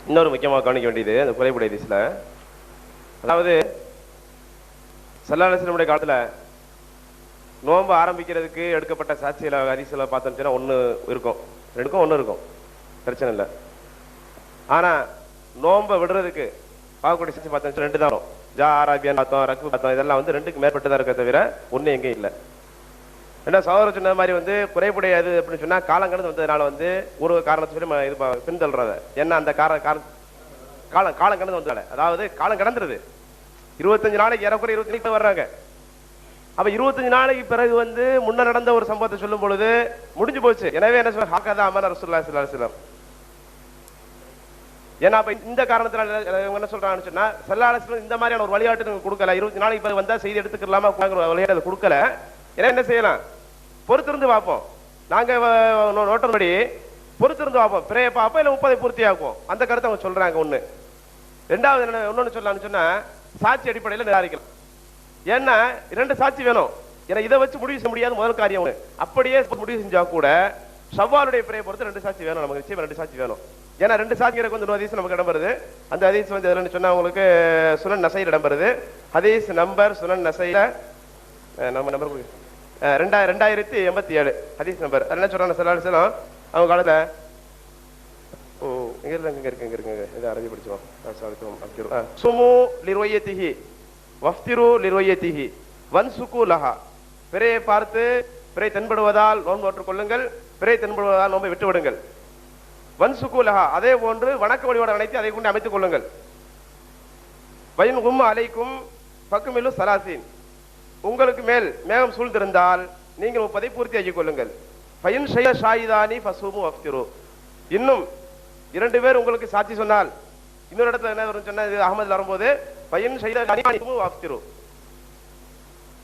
இன்னொரு முக்கியமாக கவனிக்க வேண்டியது அந்த குறைவுடைய ஹதீஸ்ல, அதாவது ஸல்லல்லாஹு அலைஹி வஸல்லம் காலத்துல நோன்பு ஆரம்பிக்கிறதுக்கு எடுக்கப்பட்ட சாட்சியில ஹதீஸ்ல பார்த்தோம்னா ஒன்று இருக்கும், ரெண்டுக்கும் ஒன்று இருக்கும், பிரச்சனை இல்லை. ஆனா நோன்பை விடுறதுக்கு பார்க்கக்கூடிய சாட்சி பார்த்தோம் ரெண்டு தான் வரும். ஜா ஆராபியன் பார்த்தோம், ரக்பு பார்த்தோம், இதெல்லாம் வந்து ரெண்டுக்கு மேற்பட்டு தான் இருக்க தவிர ஒன்று எங்கேயும் இல்லை. ஏன்னா சகோதரர் சொன்ன மாதிரி வந்து குறைபுடையாது அப்படின்னு சொன்னா காலங்கடந்து வந்ததுனால வந்து ஒரு காரணத்தை சொல்லி இது பின்தள்ளுறத. ஏன்னா அந்த காலம் கடந்து வந்ததால, அதாவது காலம் கடந்துருது. 25 நாளைக்கு ஏறக்குறை 25 வர்றாங்க. அப்ப 25 நாளைக்கு பிறகு வந்து முன்ன நடந்த ஒரு சம்பவத்தை சொல்லும் பொழுது முடிஞ்சு போச்சு. எனவே என்ன சொல்ற ஹாக்கதா அமன ரசூலுல்லாஹி ஸல்லல்லாஹு அலைஹி வஸல்லம். ஏன்னா அப்ப இந்த காரணத்தினால என்ன சொல்றாங்கன்னு சொன்னா ஸல்லல்லாஹு அலைஹி வஸல்லம் இந்த மாதிரியான ஒரு வழிகாட்டு கொடுக்கல. 20 நாளைக்கு பிறகு வந்தா செய்தி எடுத்துக்கலாமா வழிகாட்டு கொடுக்கல. ஏன்னா என்ன செய்யலாம்? பொறுத்திருந்து பார்ப்போம். நாங்க நோட்டப்படி பொறுத்திருந்து பார்ப்போம், பிறைய பார்ப்போம், இல்ல 30 பூர்த்தி ஆகும். அந்த கருத்தை அவங்க சொல்றாங்க. ஒண்ணு. ரெண்டாவது என்ன இன்னொன்னு சொல்லலாம்னு சொன்னா சாட்சி அடிப்படையில் நிராகரிக்கலாம். ஏன்னா 2 சாட்சி வேணும். ஏன்னா இதை வச்சு முடிவு செய்ய முடியாது. முதல் காரியம் அப்படியே முடிவு செஞ்சா கூட ஷவ்வாலுடைய பிறையை பொறுத்து 2 சாட்சி வேணும். நமக்கு நிச்சயம் 2 சாட்சி வேணும். ஏன்னா ரெண்டு சாதிங்கிறதுக்கு வந்து ஹதீஸ் நமக்கு இடம் வருது. அந்த ஹதீஸ் வந்து எதுலன்னு சொன்னா உங்களுக்கு சுனன் நசையில் இடம் வருது. ஹதீஸ் நம்பர் சுனன் நசையில நம்ம நம்பர் 2087 ஹதீஸ் நம்பர். அது என்ன சொல்றாங்க ஸல்லல்லாஹு அலைஹி வஸல்லம் அவங்க காலத்துல இங்க இருக்கு இது அரபி படிச்சோம். சுமு லிருயத்திஹி வஃப்திரு லிருயத்திஹி வன்சுகு லஹா. பிறையை பார்த்து பிறை தென்படுவதால் நோன்பு நோற்றுக் கொள்ளுங்கள், பிறை தென்படுவதால் நோன்பை விட்டு விடுங்கள். வன்சுகு லஹா, அதே போன்று வணக்க வழிபாடு அனைத்து அதை கொண்டு அமைத்துக் கொள்ளுங்கள். வயின் உம் அலைக்கும் பக்குமிலு சலாசீன், உங்களுக்கு மேல் மேகம் சூழ்ந்திருந்தால் நீங்கள் 30 பூர்த்தியாக்கிக் கொள்ளுங்கள். பயின் ஷைய ஷாயிதானி ஃபசூமு வஃப்திரு, இன்னும் 2 பேர் உங்களுக்கு சாட்சி சொன்னால், இன்னொரு இடத்துல என்ன வரும் சொன்னா இது அகமதுல வரும்போது பயின் ஷைதானி வஃப்திரு,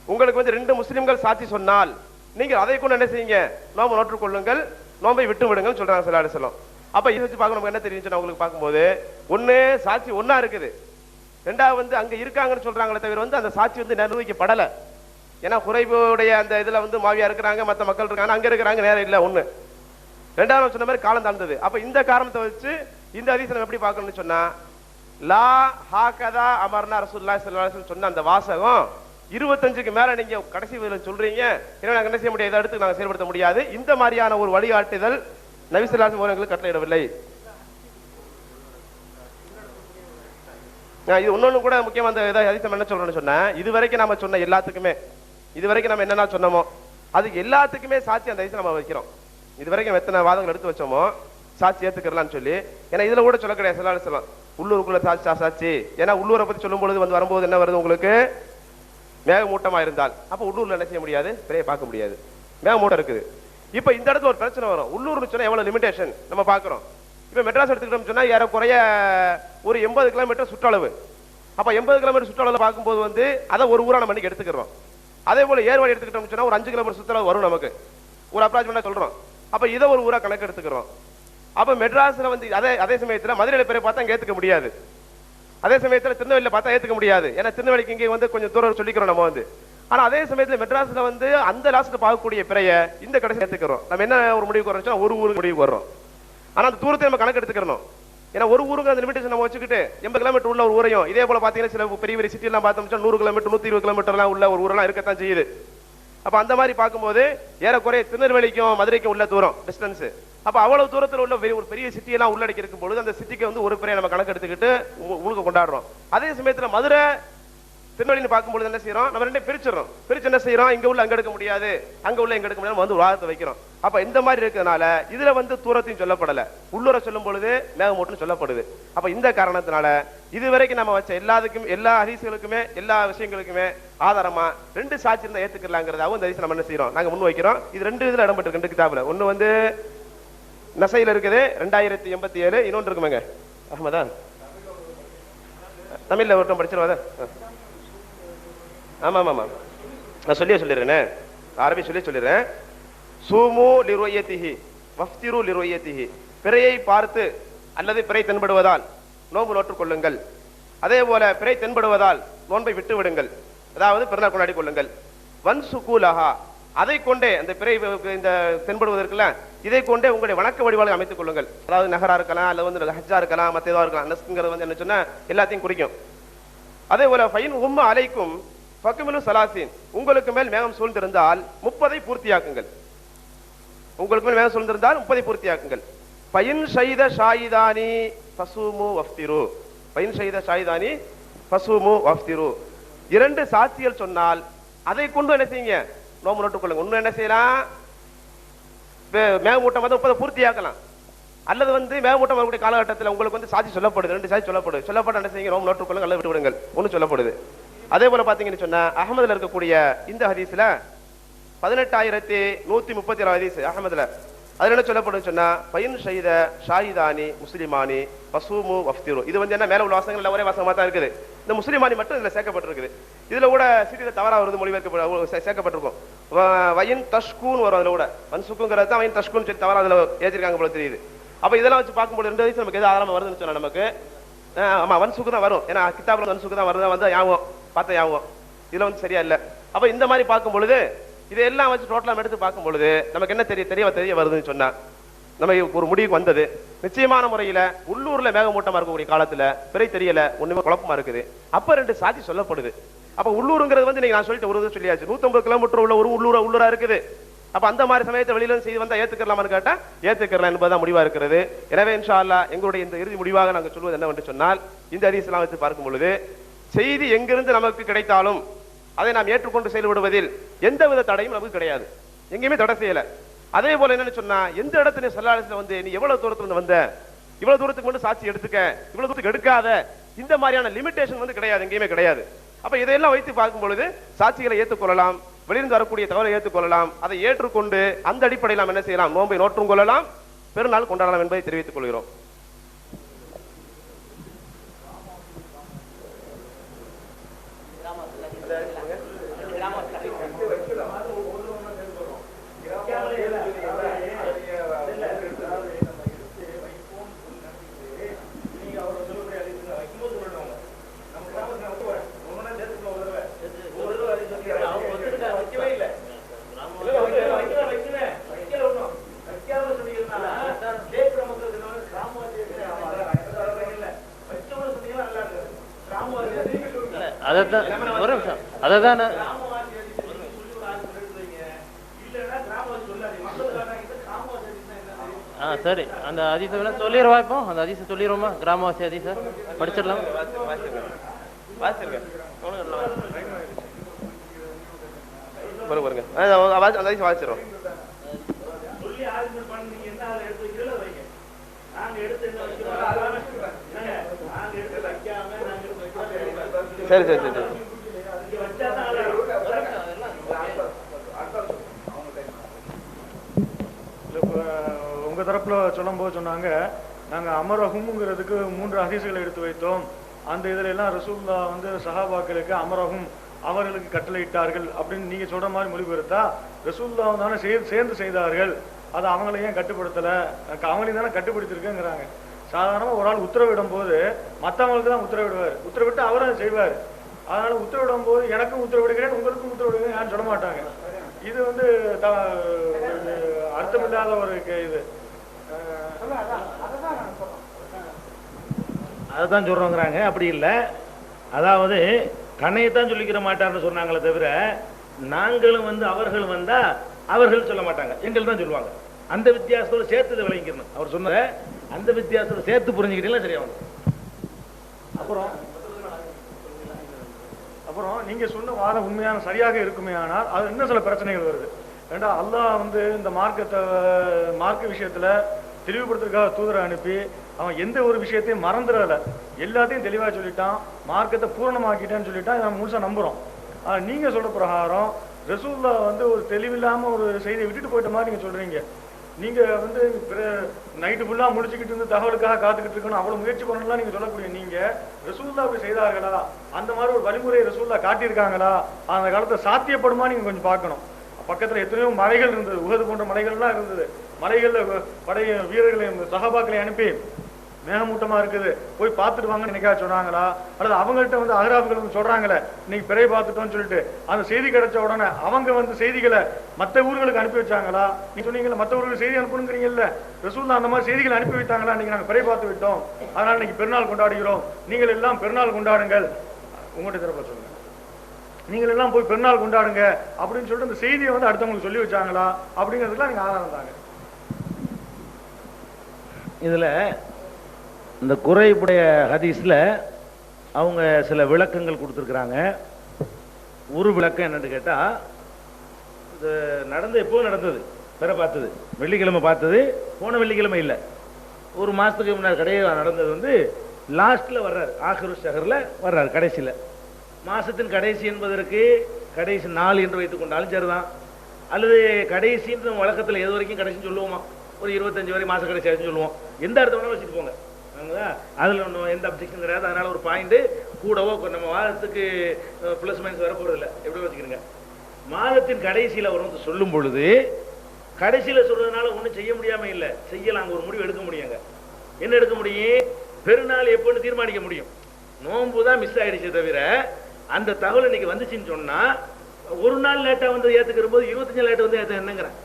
உங்களுக்கு வந்து 2 முஸ்லிம்கள் சாட்சி சொன்னால் நீங்கள் அதை கொண்டு என்ன செய்யுங்க, நோன்பு நோற்றுக் கொள்ளுங்கள், நோன்பை விட்டு விடுங்கள் சொல்றாங்க ஸல்லல்லாஹு அலைஹி வஸல்லம். அப்ப இதை வச்சு பார்க்க நமக்கு என்ன தெரியும் உங்களுக்கு பார்க்கும்போது ஒண்ணு சாட்சி ஒண்ணா இருக்குது, ரெண்டாவது வந்து அங்க இருக்காங்கன்னு சொல்றாங்களே தவிர வந்து அந்த சாட்சி வந்து நிர்வகிக்கப்படல. ஏன்னா குறைவுடைய அந்த இதுல வந்து மாவியா இருக்கிறாங்க, மற்ற மக்கள் இருக்காங்க, அங்க இருக்கிறாங்க, நேரம் இல்ல ஒண்ணு. ரெண்டாவது சொன்ன மாதிரி காலம் தாழ்ந்தது. அப்ப இந்த காரணத்தை வச்சு இந்த ஹதீஸை நம்ம எப்படி பார்க்கணும்னு சொன்னா லா ஹாகதா அமர்னா ரசூலுல்லாஹி ஸல்லல்லாஹு அலைஹி வஸல்லம் சொன்ன அந்த வாசகம் 25க்கு மேல நீங்க கடைசி சொல்றீங்க, ஏன்னா நாங்க என்ன செய்ய முடியாது, இதை அடுத்து நாங்க செயல்படுத்த முடியாது. இந்த மாதிரியான ஒரு வழிகாட்டுதல் நபி ஸல்லல்லாஹு அலைஹி வஸல்லம் கட்டளையிடவில்லை. இது இன்னொன்னு கூட முக்கியமா அந்த ஹதீஸ் என்ன சொல்றோம்னு சொன்னா, இதுவரைக்கும் நாம சொன்ன எல்லாத்துக்குமே, இதுவரைக்கும் நம்ம என்னென்ன சொன்னோமோ அதுக்கு எல்லாத்துக்குமே சாட்சி அந்த ஹதீஸை நம்ம வைக்கிறோம். இதுவரைக்கும் எத்தனை வாதங்கள் எடுத்து வச்சோமோ சாட்சி ஏத்துக்கிறலாம்னு சொல்லி. ஏன்னா இதுல கூட சொல்ல கிடையாது ஸல்லல்லாஹு அலைஹி வஸல்லம் உள்ளூருக்குள்ள சாட்சி. ஏன்னா உள்ளூரை பத்தி சொல்லும் பொழுது வந்து வரும்போது என்ன வருது உங்களுக்கு, மேகமூட்டமா இருந்தால் அப்ப உள்ளூர்ல என்ன செய்ய முடியாது, பிறையை பார்க்க முடியாது, மேகமூட்டம் இருக்குது. இப்ப இந்த இடத்துல ஒரு பிரச்சனை வரும். உள்ளூர்னு சொன்னா எவ்வளவு லிமிடேஷன் நம்ம பாக்குறோம். இப்ப மெட்ராஸ் எடுத்துக்கிட்டோம் சொன்னா ஏறக்குறைய ஒரு 80 கிலோமீட்டர் சுற்றளவு. அப்ப 80 கிலோமீட்டர் சுற்றளவு பார்க்கும்போது வந்து அதை ஒரு ஊரா நம்ம இன்னைக்கு எடுத்துக்கிறோம். அதே போல ஏர்வாடி எடுத்துக்கிட்டோம் சொன்னா ஒரு 5 கிலோமீட்டர் சுற்றளவு வரும் நமக்கு, ஒரு அப்ராக்சிமேட்டா சொல்றோம். அப்ப இதை ஒரு ஊரா கணக்கு எடுத்துக்கிறோம். அப்ப மெட்ராஸ்ல வந்து அதே சமயத்துல மதுரையில பேரை பார்த்தா அங்க ஏத்துக்க முடியாது, அதே சமயத்துல திருநெல்வேலியில பார்த்தா ஏத்துக்க முடியாது. ஏன்னா திருநெல்வேலிக்கு இங்கே வந்து கொஞ்சம் தூரம் சொல்லிக்கிறோம் நம்ம வந்து. ஆனா அதே சமயத்துல மெட்ராஸ்ல வந்து அந்த லாஸ்ட்ல பார்க்கக்கூடிய பிறைய இந்த கடைசி ஏத்துக்கிறோம். நம்ம என்ன ஒரு முடிவுக்கு வரோம், ஒரு ஊருக்கு முடிவுக்கு வர்றோம். ஆனா அந்த தூரத்தை நம்ம கணக்கு எடுத்துக்கிறோம். ஏன்னா ஒரு ஊருக்கு அந்த லிமிடேஷன் நம்ம வச்சுக்கிட்டு 80 கிலோமீட்டர் உள்ள ஒரு ஊரையும், இதே போல பாத்தீங்கன்னா சில பெரிய பெரிய சிட்டி எல்லாம் பார்த்தோம்னா 100 கிலோமீட்டர் 120 கிலோமீட்டர்லாம் உள்ள ஒரு ஊரெல்லாம் இருக்கத்தான் செய்யுது. அப்ப அந்த மாதிரி பார்க்கும்போது ஏறக்குறைய திருநெல்வேலிக்கும் மதுரைக்கும் உள்ள தூரம் டிஸ்டன்ஸ். அப்ப அவ்வளவு தூரத்தில் உள்ள ஒரு பெரிய சிட்டி எல்லாம் உள்ளடக்கி இருக்கும் பொழுது அந்த சிட்டிக்கு வந்து ஒரு பிறையை நம்ம கணக்கு எடுத்துக்கிட்டு உங்களுக்கு கொண்டாடுறோம். அதே சமயத்துல மதுரை திருநெல்வேலி பார்க்கும்போது என்ன செய்யறோம், நம்ம ரெண்டையும் பிரிச்சிடறோம். பிரிச்சு என்ன செய்யறோம், இங்க உள்ள அங்க எடுக்க முடியாது, அங்க உள்ள எங்க எடுக்க முடியாது, வந்து வாதத்தை வைக்கிறோம். அப்ப இந்த மாதிரி இருக்கிறதுனால இதுல வந்து தூரத்தையும் சொல்லப்படல, உள்ளூரை சொல்லும் பொழுது மேகமூட்டம்னு சொல்லப்படுது. அப்ப இந்த காரணத்தினால இதுவரைக்கும் நம்ம வச்ச எல்லா ஹதீஸ்களுக்குமே எல்லா விஷயங்களுக்குமே ஆதாரமா 2 சாட்சி இருந்தா ஏத்துக்கலாங்கிறதாவும் இந்த ஹதீஸ் நம்ம என்ன செய்யறோம், நாங்க முன் வைக்கிறோம். இது 2 இதுல இடம்பெற்று 2 கிதாபுல. ஒண்ணு வந்து நசையில இருக்குது 2087, இன்னொன்று இருக்குமாங்க அஹ்மதா தமிழ்ல ஒருத்தம் படிச்சிருவாத. ஆமா ஆமா நான் சொல்லிடுறேன், அரபி சொல்லிடுறேன். சூமு லிருயத்திஹி வஃப்திரு லிருயத்திஹி, பிறையை பார்த்து அல்லது பிறை தென்படுவதால் நோன்பு நோற்றுக் கொள்ளுங்கள். அதே போல பிறை தென்படுவதால் நோன்பை விட்டு விடுங்கள், அதாவது பிறநாள் கொண்டாடி கொள்ளுங்கள். வன்சுகூலஹா, அதை கொண்டே அந்த பிறை இந்த தென்படுவதற்குல இதை கொண்டே உங்களுடைய வணக்க வழிபாடு அமைத்துக் கொள்ளுங்கள். அதாவது நகரா இருக்கலாம், அல்லது வந்து ஹஜ்ஜா இருக்கலாம், மற்ற ஏதோ இருக்கலாம். நஸ்ங்கிறது வந்து என்ன சொன்னா எல்லாத்தையும் குறிக்கும். அதே போல ஃபைன் உம்ம அலைக்கும் ஃபக்மிலு சலாசீன், உங்களுக்கு மேல் மேகம் சூழ்ந்திருந்தால் 30 பூர்த்தியாக்குங்கள். உங்களுக்கு மேல் மேகம் சூழ்ந்திருந்தால் 30 பூர்த்தியாக்குங்கள். ஃபைன் ஷைத ஷாயிதானி ஃபசூமு வஃப்திரு, ஃபைன் ஷைத ஷாயிதானி ஃபசூமு வஃப்திரு, 2 சாட்சிகள் சொன்னால் அதை கொண்டு என்ன செய்யுங்க, நோம்பு நோட்டுக் கொள்ளுங்க. இன்னும் என்ன செய்யலாம், மேகமூட்டம் வந்து 30 பூர்த்தியாக்கலாம். அல்லது வந்து மேகமூட்டம் வரக்கூடிய காலகட்டத்தில் உங்களுக்கு வந்து சாட்சி சொல்லப்படுது, 2 சாட்சி சொல்லப்பட்டு என்ன செய்யுங்க, நோம்பு நோட்டுக் கொள்ளுங்க அல்லது விட்டு விடுங்கள் ஒன்று சொல்லப்படுது. அதே போல பாத்தீங்கன்னு சொன்னா அஹமதுல இருக்கக்கூடிய இந்த ஹதீஸ்ல 18136 ஹதீஸ் அஹமதுல, அதுல என்ன சொல்லப்படும் சொன்னா பைன் ஷைத ஷாயிதானி முஸ்லிமானி ஃபசூமு வஃப்திரு, இது வந்து என்ன மேல உள்ள வாசகங்கள் ஒரே வாசகமா தான் இருக்குது. இந்த முஸ்லிமானி மட்டும் இதுல சேர்க்கப்பட்டிருக்குது. இதுல கூட சிறிது தவறா வருது, மொழிபெயர்க்க சேர்க்கப்பட்டிருக்கும். வயின் தஷ்கூன் வரும், அதுல கூட வன்சுக்குங்கிறது தான் வயின் தஷ்கூன் சொல்லி தவறா அதுல ஏற்றிருக்காங்க போல தெரியுது. அப்ப இதெல்லாம் வச்சு பார்க்கும்போது 2 ஹதீஸ் நமக்கு எது ஆதாரமா வருதுன்னு சொன்னா நமக்கு ஆமா வன்சுக்கு தான் வரும். ஏன்னா கிதாபுல வன்சுக்கு தான் வருது, வந்து யாவும் பார்த்த யாவும் இதுல வந்து சரியா இல்ல. அப்ப இந்த மாதிரி பார்க்கும் பொழுது இதெல்லாம் வச்சு டோட்டலா எடுத்து பார்க்கும் பொழுது நமக்கு என்ன தெரிய வருதுன்னு சொன்னா நம்ம ஒரு முடிவுக்கு வந்தது. நிச்சயமான முறையில உள்ளூர்ல மேகமூட்டமா இருக்கக்கூடிய காலத்துல பிறை தெரியல, ஒண்ணுமே குழப்பமா இருக்குது. அப்ப 2 சாட்சி சொல்லப்படுது. அப்ப உள்ளூருங்கிறது வந்து நீங்க நான் சொல்லிட்டு ஒரு சொல்லியாச்சு, 150 கிலோமீட்டர் உள்ள ஒரு உள்ளூரா இருக்குது. அப்ப அந்த மாதிரி சமயத்தை வெளியில செய்து வந்தா ஏத்துக்கலாமான்னு கேட்டா ஏத்துக்கலாம் என்பதுதான் முடிவா இருக்கிறது. எனவே இன்ஷா அல்லாஹ் எங்களுடைய இந்த இறுதி முடிவாக நாங்கள் சொல்வது என்னவென்று சொன்னால், இந்த ஹதீஸ்லாம் வச்சு பார்க்கும் பொழுது செய்தி எங்கிருந்து நமக்கு கிடைத்தாலும் அதை நாம் ஏற்றுக்கொண்டு செயல்படுவதில் எந்தவித தடையும் நமக்கு கிடையாது, எங்கேயுமே தடை செய்யல. அதே போல என்னன்னு சொன்னா, எந்த இடத்துல ஸல்லல்லாஹு வந்து நீ எவ்வளவு தூரத்துல இருந்து வந்த, இவ்வளவு தூரத்துக்கு மட்டும் சாட்சி எடுத்துக்க, இவ்வளவு தூரத்துக்கு எடுக்காத, இந்த மாதிரியான லிமிடேஷன் வந்து கிடையாது, எங்கேயுமே கிடையாது. அப்ப இதையெல்லாம் வைத்து பார்க்கும் பொழுது சாட்சிகளை ஏற்றுக்கொள்ளலாம், வெளியிருந்து வரக்கூடிய தவறை ஏற்றுக்கொள்ளலாம். அதை ஏற்றுக்கொண்டு அந்த அடிப்படையில் நாம் என்ன செய்யலாம், நோன்பை நோற்றும் கொள்ளலாம், பெருநாள் கொண்டாடலாம் என்பதை தெரிவித்துக் கொள்கிறோம். அதான் சரி, அந்த ஹதீஸை வேணா சொல்லிடுவா. இப்போ அந்த ஹதீஸை சொல்லிடுவோமா? கிராமவாசி ஹதீஸை படிச்சிடலாம். வாசிச்சிடும். சரி சரி சரி உங்க தரப்புல சொல்லும் போது சொன்னாங்க, நாங்க அமரஹும்ங்கிறதுக்கு 3 ஹதீஸ்களை எடுத்து வைத்தோம். அந்த இதுல எல்லாம் ரசூலுல்லாஹ் வந்து சஹாபாக்களுக்கு அமரஹும் அவர்களுக்கு கட்டளையிட்டார்கள் அப்படின்னு நீங்க சொல்ற மாதிரி மொழிபெயர்த்தா, ரசூலுல்லாஹ் தானே சேர்ந்து செய்தார்கள், அதை அவங்களை ஏன் கட்டுப்படுத்தல, அவங்களையும் தானே கட்டுப்படுத்திருக்குங்கிறாங்க. சாதாரணமா ஒரு ஆள் உத்தரவிடும் போது மற்றவங்களுக்கு தான் உத்தரவிடுவார், உத்தரவிட்டு அவரும் அதை செய்வார். அதனால உத்தரவிடும் போது எனக்கும் உத்தரவிடுகிறேன் உங்களுக்கும் உத்தரவிடுகிறேன் யாரும் சொல்ல மாட்டாங்க. இது வந்து அர்த்தமில்லாத ஒரு இது. அதுதான் சொல்றோங்கிறாங்க. அப்படி இல்லை, அதாவது தன்னையத்தான் சொல்லிக்கிற மாட்டார்னு சொன்னாங்களே தவிர, நாங்களும் வந்து அவர்கள் வந்தா அவர்கள் சொல்ல மாட்டாங்க, எங்கள் தான் சொல்லுவாங்க. அந்த வித்தியாசத்தோட சேர்த்து விளங்கிக்கணும். அவர் சொன்ன அந்த வித்தியாசத்தோட சேர்த்து புரிஞ்சுக்கிட்டீங்களா சரியா வந்து. அப்புறம் நீங்க சொன்ன வாதம் உண்மையான சரியாக இருக்குமே, ஆனால் அது இன்னும் சில பிரச்சனைகள் வருது. ஏண்டா அல்லாஹ் வந்து இந்த மார்க்க விஷயத்துல தெளிவுபடுத்துறதுக்காக தூதரை அனுப்பி அவன் எந்த ஒரு விஷயத்தையும் மறந்துடல, எல்லாத்தையும் தெளிவா சொல்லிட்டான், மார்க்கத்தை பூரணமாக்கிட்டான்னு சொல்லிட்டான். நம்ம முழுசா நம்புறோம். நீங்க சொல்ற பிரகாரம் ரசூலுல்லாஹ் வந்து ஒரு தெளிவில்லாம ஒரு செய்தியை விட்டுட்டு போயிட்ட மாதிரி நீங்க சொல்றீங்க. நீங்க வந்து நைட்டு ஃபுல்லா முடிச்சுக்கிட்டு இருந்து தகவலுக்காக காத்துக்கிட்டு இருக்கணும், அவ்வளவு முயற்சி பண்ணலாம் நீங்க சொல்லக்கூடிய நீங்க ரசூலுல்லாஹ் அப்படி செய்தார்களா, அந்த மாதிரி ஒரு வழிமுறையை ரசூலுல்லாஹ் காட்டியிருக்காங்களா, அந்த காலத்தை சாத்தியப்படுமா நீங்க கொஞ்சம் பார்க்கணும். பக்கத்துல எத்தனையோ மலைகள் இருந்தது, உஹது போன்ற மலைகள்லாம் இருந்தது. மலைகள்ல படை வீரர்களையும் சஹாபாக்களை அனுப்பி மேகமூட்டமா இருக்குது போய் பார்த்துட்டு வாங்கன்னு நினைக்கா சொன்னாங்களா, அல்லது அவங்கள்ட்ட வந்து அகராபுகள் வந்து சொல்றாங்களே இன்னைக்கு பிறை பார்த்துட்டோம்னு சொல்லிட்டு அந்த செய்தி கிடைச்ச உடனே அவங்க வந்து செய்திகளை மற்ற ஊர்களுக்கு அனுப்பி வச்சாங்களா? நீ சொன்னீங்கல்ல மற்ற ஊர்களுக்கு செய்தி அனுப்பணுங்கிறீங்கல்ல, ரசூலுல்லாஹ் அந்த மாதிரி செய்திகளை அனுப்பி வைத்தாங்களா? இன்னைக்கு நாங்க பிறை பார்த்து விட்டோம், அதனால இன்னைக்கு பெருநாள் கொண்டாடுகிறோம், நீங்கள் எல்லாம் பெருநாள் கொண்டாடுங்கள், உங்கள்கிட்ட தரப்ப சொல்லுங்க, நீங்கள் எல்லாம் போய் பெருநாள் கொண்டாடுங்க அப்படின்னு சொல்லிட்டு அந்த செய்தியை வந்து அடுத்தவங்களுக்கு சொல்லி வச்சாங்களா அப்படிங்கிறதுக்குலாம் நீங்க ஆதாரம் தாங்க. இதுல இந்த குறைபுடைய ஹதீஸ்ல அவங்க சில விளக்கங்கள் கொடுத்துருக்குறாங்க. ஒரு விளக்கம் என்னன்னு கேட்டா, இது நடந்து எப்போ நடந்தது, பிற பார்த்தது வெள்ளிக்கிழமை பார்த்தது, போன வெள்ளிக்கிழமை இல்லை, ஒரு மாசத்துக்கு முன்னாடி கடையில் நடந்தது வந்து லாஸ்ட்ல வர்றாரு, ஆஹிரு ஷஹர்ல வர்றாரு, கடைசியில. மாசத்தின் கடைசி என்பதற்கு கடைசி நாள் என்று வைத்துக் கொண்டாலும் சரிதான், அல்லது கடைசின்ற வழக்கத்தில் எது வரைக்கும் கடைசின்னு சொல்லுவோமா, ஒரு 25 வரை மாச கடைசி ஆச்சுன்னு சொல்லுவோம், எந்த அர்த்தம் வேணாலும் வச்சுட்டு போங்க, அதுல ஒன்றும் எந்த அப்ஜெக்ஷன் கிடையாது. அதனால ஒரு பாயிண்ட் கூடவோ நம்ம வாதத்துக்கு பிளஸ் மைனஸ் வர போறது இல்லை, எப்படி வச்சுக்கிறீங்க. மாதத்தின் கடைசியில வரும் சொல்லும் பொழுது கடைசியில சொல்றதுனால ஒன்றும் செய்ய முடியாம இல்லை, செய்யலாம், ஒரு முடிவு எடுக்க முடியுங்க. என்ன எடுக்க முடியும், பெருநாள் எப்போன்னு தீர்மானிக்க முடியும். நோன்பு தான் மிஸ் ஆயிடுச்சு தவிர அந்த தகவல் இன்னைக்கு வந்துச்சுன்னு சொன்னா ஒரு நாள் லேட்டா வந்து ஏத்துக்கிற போது 25 லேட்டா வந்து ஏத்த என்னங்கிறேன்.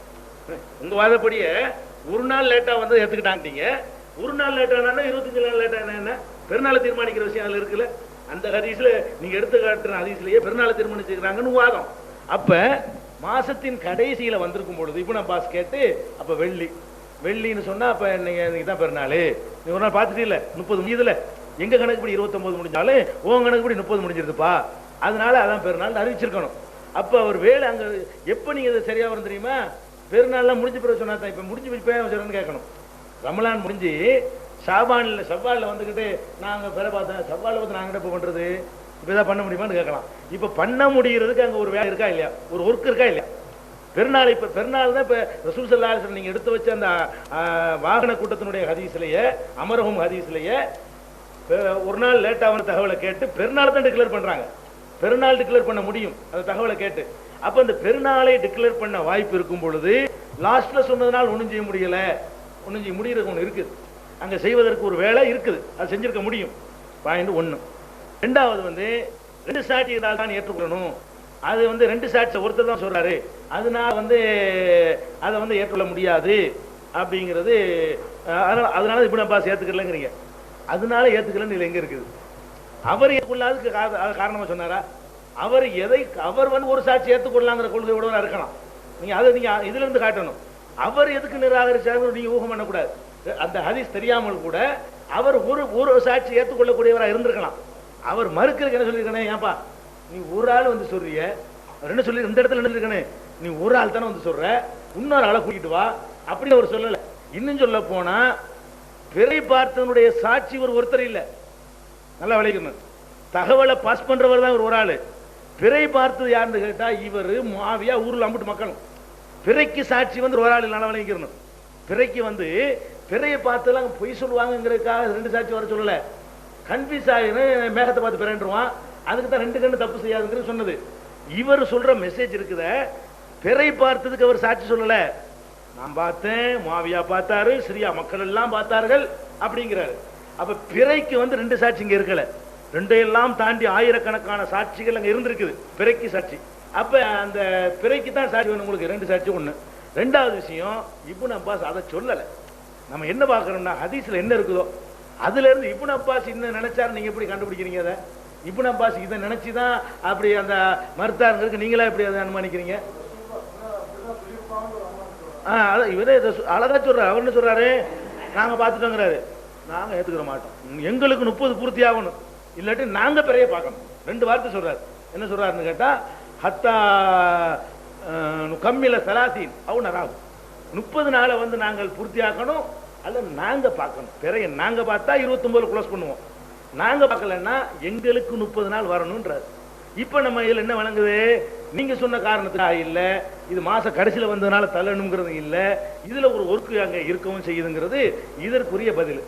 உங்க வாதப்படியே ஒரு நாள் லேட்டா வந்து ஏத்துக்கிட்டாங்க. ஒரு நாள் லேட்டா 25 நாள் லேட்டா என்ன பெருநாளை தீர்மானிக்கிற விஷயம் அதுல இருக்குல்ல. அந்த ஹதீஸ்ல நீங்க எடுத்து காட்டுற ஹதீஸ்லயே பெருநாளை தீர்மானிச்சிருக்காங்கன்னு வாதம். அப்ப மாசத்தின் கடைசியில வந்திருக்கும் பொழுது இப்னு அப்பாஸ் கேட்டு அப்ப வெள்ளின்னு சொன்னா அப்ப நீங்க தான் பெருநாள் நீ ஒரு நாள் பார்த்துட்டு இல்ல 30 முடியுதுல, எங்க கணக்குப்படி 29 முடிஞ்சாலும் உன் கணக்குப்படி 30 முடிஞ்சிருதுப்பா, அதனால அதான் பெருநாள் அறிவிச்சிருக்கணும். அப்ப அவர் வேலை அங்க எப்ப நீங்க சரியா வரும் தெரியுமா? பெருநாள்லாம் முடிஞ்ச பிறகு சொன்னா தான். இப்ப முடிஞ்சு போய் கேட்கணும். ரமலான் முடிஞ்சு செவ்வாழ்ல வந்துகிட்டு நாங்க பெற பார்த்தேன், செவ்வாழ்ல வந்து நாங்க இப்ப பண்றது இப்பதான் பண்ண முடியுமான்னு கேட்கலாம். இப்ப பண்ண முடியறதுக்கு அங்க ஒரு வேலை இருக்கா இல்லையா, ஒரு ஒர்க் இருக்கா இல்லையா? பெருநாள் இப்ப பெருநாள் தான். இப்ப ரசூல் ஸல்லல்லாஹு அலைஹி வஸல்லம் நீங்க எடுத்து வச்ச அந்த வாகன கூட்டத்தினுடைய ஹதீஸ்லயே அமரஹும் ஹதீஸ்லயே ஒரு நாள் லேட்டான தகவலை கேட்டு பெருநாள் தான் டிக்ளேர் பண்றாங்க. பெருநாள் டிக்ளேர் பண்ண முடியும் அந்த தகவலை கேட்டு. அப்ப அந்த பெருநாளை டிக்ளேர் பண்ண வாய்ப்பு இருக்கும் பொழுது லாஸ்ட்ல சொன்னதுனால ஒண்ணும் செய்ய முடியல, ஒண்ணும் செய்ய முடியறது ஒண்ணு இருக்குது. அங்க செய்வதற்கு ஒரு வேலை இருக்குது, அது செஞ்சிருக்க முடியும். பாயிண்ட் 1. ரெண்டாவது வந்து 2 சாட்சி இருந்தால் தான் ஏற்றுக்கொள்ளணும். அது வந்து 2 சாட்சி ஒருத்தர் தான் சொல்றாரு, அதனால வந்து அதை வந்து ஏற்றுக்கொள்ள முடியாது அப்படிங்கிறது. அதனால இப்னு அப்பாஸ் ஏத்துக்கலங்கிறீங்க. அதனால ஏத்துக்கலன்னு எங்க இருக்குது? அவர் ஏற்றுக்கொள்ளாததுக்கு காரணமா சொன்னாரா? அவர் வந்து ஒரு சாட்சி ஏற்றுக்கொள்ளலாங்கிற கொள்கையோட இருக்கலாம். நீங்க அதை நீங்க இதுல இருந்து காட்டணும். அவர் எதுக்கு நிராகரிச்சாரு நீங்க ஊகம் பண்ணக்கூடாது. அந்த ஹதீஸ் தெரியாமல் கூட அவர் ஒரு சாட்சி ஏற்றுக்கொள்ளக்கூடியவராக இருந்திருக்கலாம். அவர் மறுக்கிறதுக்கு என்ன சொல்லியிருக்கேன்? ஏன்பா நீ ஒரு ஆள் வந்து சொல்றிய, என்ன சொல்லி இந்த இடத்துல என்ன இருக்கணும், நீ ஒரு ஆள் தானே வந்து சொல்ற, இன்னொரு ஆளை கூட்டிட்டு வா அப்படின்னு அவர் சொல்லல. இன்னும் சொல்ல போனா பிறை பார்த்தவனுடைய சாட்சி ஒருத்தர் இல்ல. நல்லா விளைக்கணும். தகவலை பாஸ் பண்றவர் தான் ஒரு ஆளு. பிறை பார்த்தது யாருன்னு கேட்டா இவர் மாவியா ஊர்ல அம்பிட்டு மக்களும். பிறைக்கு சாட்சி வந்து ஒரு ஆள் நல்லா விளைக்கணும். பிறைக்கு வந்து பிறையை பார்த்தெல்லாம் பொய் சொல்லுவாங்கிறதுக்காக 2 சாட்சி வர சொல்லல. கன்ஃபியூஸ் ஆகின்னு மேகத்தை பார்த்து பிறன்றுவான், அதுக்கு தான் 2 கண்ணு தப்பு செய்யாதுங்கிறது சொன்னது. இவர் சொல்ற மெசேஜ் இருக்குத, பிறை பார்த்ததுக்கு அவர் சாட்சி சொல்லல. நான் பார்த்தேன், மாவியா பார்த்தாரு, சிரியா மக்கள் எல்லாம் பார்த்தார்கள் அப்படிங்கிறாரு. அப்ப பிறைக்கு வந்து 2 சாட்சி இங்க இருக்கல. 2 எல்லாம் தாண்டி ஆயிரக்கணக்கான சாட்சிகள் அங்க இருந்திருக்குது பிறைக்கு சாட்சி. அப்ப அந்த பிறைக்கு தான் சாட்சி வேணும் உங்களுக்கு. 2 சாட்சி ஒண்ணு. ரெண்டாவது விஷயம், இப்னு அப்பாஸ் அதை சொல்லல. நம்ம என்ன பார்க்கறோம்னா ஹதீஸ்ல என்ன இருக்குதோ அதுல இருந்து இப்னு அப்பாஸ் இன்னும் நினைச்சாரு. நீங்க எப்படி கண்டுபிடிக்கிறீங்க? அதை இப்னு அப்பாஸ் இதை நினைச்சுதான் அப்படி அந்த மறுத்தாருங்கிறதுக்கு நீங்களா எப்படி அதை அனுமானிக்கிறீங்க? இவரே அழகா சொல்றாரு. அவர் என்ன சொல்றாரு? நாங்க பார்த்துட்டோங்கிறாரு. நாங்க ஏத்துக்கிற மாட்டோம், எங்களுக்கு 30 பூர்த்தி ஆகணும், இல்லாட்டி நாங்க பிறைய பார்க்கணும். 2 வார்த்தை சொல்றாரு. என்ன சொல்றாருன்னு கேட்டா ஹத்தா கம்மில சலாசீன் அவன் நராகும், 30 நாளை வந்து நாங்கள் பூர்த்தியாக்கணும், அல்ல நாங்க பார்க்கணும். பிறைய நாங்க பார்த்தா 29 க்ளோஸ் பண்ணுவோம், நாங்க பார்க்கலன்னா எங்களுக்கு 30 நாள் வரணும்ன்றாரு. இப்ப நம்ம இதுல என்ன வழங்குது? நீங்க சொன்ன காரணத்துக்காக இல்ல, இது மாச கடைசியில வந்ததுனால தள்ளணுங்கிறது இல்ல, இதுல ஒரு ஒர்க்கு அங்க இருக்கவும் செய்யுதுங்கிறது இதற்குரிய பதில்.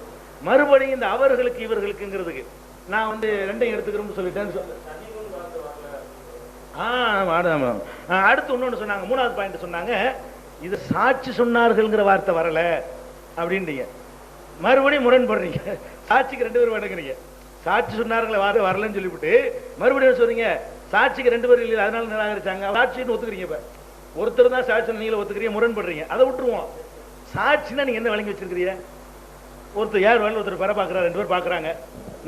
மறுபடியும் இந்த அவர்களுக்கு இவர்களுக்குங்கிறதுக்கு நான் வந்து 2ஐயும் எடுத்துக்கிறோம்னு சொல்லிட்டேன். அடுத்து இன்னொன்னு சொன்னாங்க, 3வது பாயிண்ட் சொன்னாங்க, இது சாட்சி சொன்னார்கள்ங்கிற வார்த்தை வரல அப்படின்றீங்க. மறுபடியும் முரண்படுறீங்க. சாட்சிக்கு 2 பேர் வணங்குறீங்க. சாட்சி சொன்னார்கள் வார்த்தை வரலன்னு சொல்லிவிட்டு மறுபடியும் சொல்றீங்க சாட்சிக்கு 2 பேர் இல்லை அதனால நிராகரிச்சாங்க. சாட்சின்னு ஒத்துக்கிறீங்க. இப்ப ஒருத்தர் தான் சாட்சி நீங்கள ஒத்துக்கிறீங்க, முரண்படுறீங்க. அதை விட்டுருவோம். சாட்சினா நீங்க என்ன வழங்கி வச்சிருக்கிறீங்க? ஒருத்தர் யார் வேணும், ஒருத்தர் பிறை பார்க்கிறார், 2 பேர் பார்க்கறாங்க,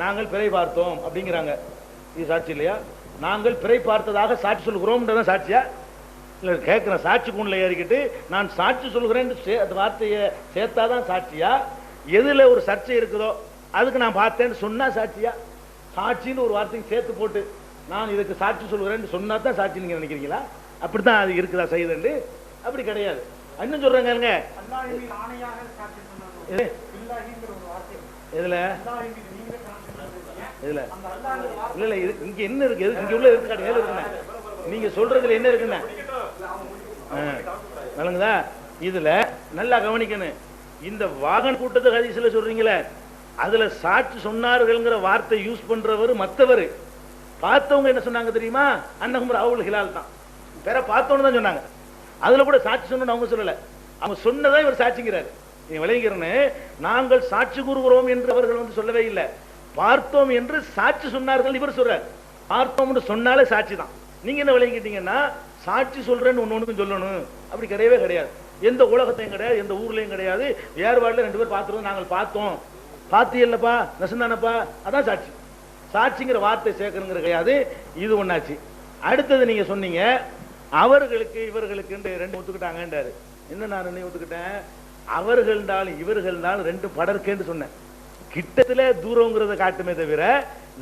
நாங்கள் பிறை பார்த்தோம் அப்படிங்கிறாங்க. இது சாட்சி இல்லையா? நாங்கள் பிறை பார்த்ததாக சாட்சி சொல்கிறோம் சாட்சியா? இல்ல கேட்கிறேன். சாட்சி கூண்டில் ஏறிக்கிட்டு நான் சாட்சி சொல்கிறேன் அந்த வார்த்தையை சேர்த்தாதான் சாட்சியா? எதுல ஒரு சர்ச்சை இருக்குதோ அதுக்கு நான் பார்த்தேன்னு சொன்னா சாட்சியா? சாட்சின்னு ஒரு வார்த்தைக்கு சேர்த்து போட்டு நான் இதுக்கு சாட்சி சொல்கிறேன்னு சொன்னா தான் சாட்சி நீங்க நினைக்கிறீங்களா? அப்படித்தான் அது இருக்குதா செய்யுது? அப்படி கிடையாது. இன்னும் சொல்றாங்க இதுல இதுல இல்ல இல்ல இங்க என்ன இருக்கு? இங்க உள்ள எடுத்துக்காட்டு ஏழு இருக்குண்ணே. நீங்க சொல்றதுல என்ன இருக்குண்ணே விளங்குதா? இதுல நல்லா கவனிக்கணும். இந்த வாகன கூட்டத்தை ஹதீஸ்ல சொல்றீங்களே, அதுல சாட்சி சொன்னார்கள்ங்கிற வார்த்தை யூஸ் பண்றவர் மற்றவர். பார்த்தவங்க என்ன சொன்னாங்க தெரியுமா? அன்னகுமர் அவுல் ஹிலால் தான். வேற பார்த்தவங்க தான் சொன்னாங்க. அதுல கூட சாட்சி சொன்னு அவங்க சொல்லல, அவங்க சொன்னதான் இவர் சாட்சிங்கிறாரு. நீங்க விளைகிறன்னு நாங்கள் சாட்சி கூறுகிறோம் என்று அவர்கள் வந்து சொல்லவே இல்லை. பார்த்தோம் என்று சாட்சி சொன்னார்கள் இவர் சொல்றார். பார்த்தோம் என்று சொன்னாலே சாட்சி தான். நீங்க என்ன விளங்கிட்டீங்கன்னா சாட்சி சொல்றேன்னு ஒண்ணுக்கும் சொல்லணும் அப்படி கிடையவே கிடையாது. எந்த உலகத்தையும் கிடையாது, எந்த ஊர்லயும் கிடையாது. ஏற்பாடுல 2 பேர் பார்த்துருவோம், நாங்கள் பார்த்தோம். பாத்தியல்லப்பா நெசந்தானப்பா, அதான் சாட்சி. சாட்சிங்கிற வார்த்தை சேர்க்கணுங்கிற கிடையாது. இது ஒண்ணாச்சு. அடுத்தது நீங்க சொன்னீங்க அவர்களுக்கு இவர்களுக்கு 2 ஒத்துக்கிட்டாங்கன்றாரு. என்ன நான் என்ன ஒத்துக்கிட்டேன்? அவர்கள்னாலும் இவர்கள்னாலும் 2 படர்க்கேன்னு சொன்னேன். கிட்டத்துல தூரங்கிறத காட்டுமே தவிர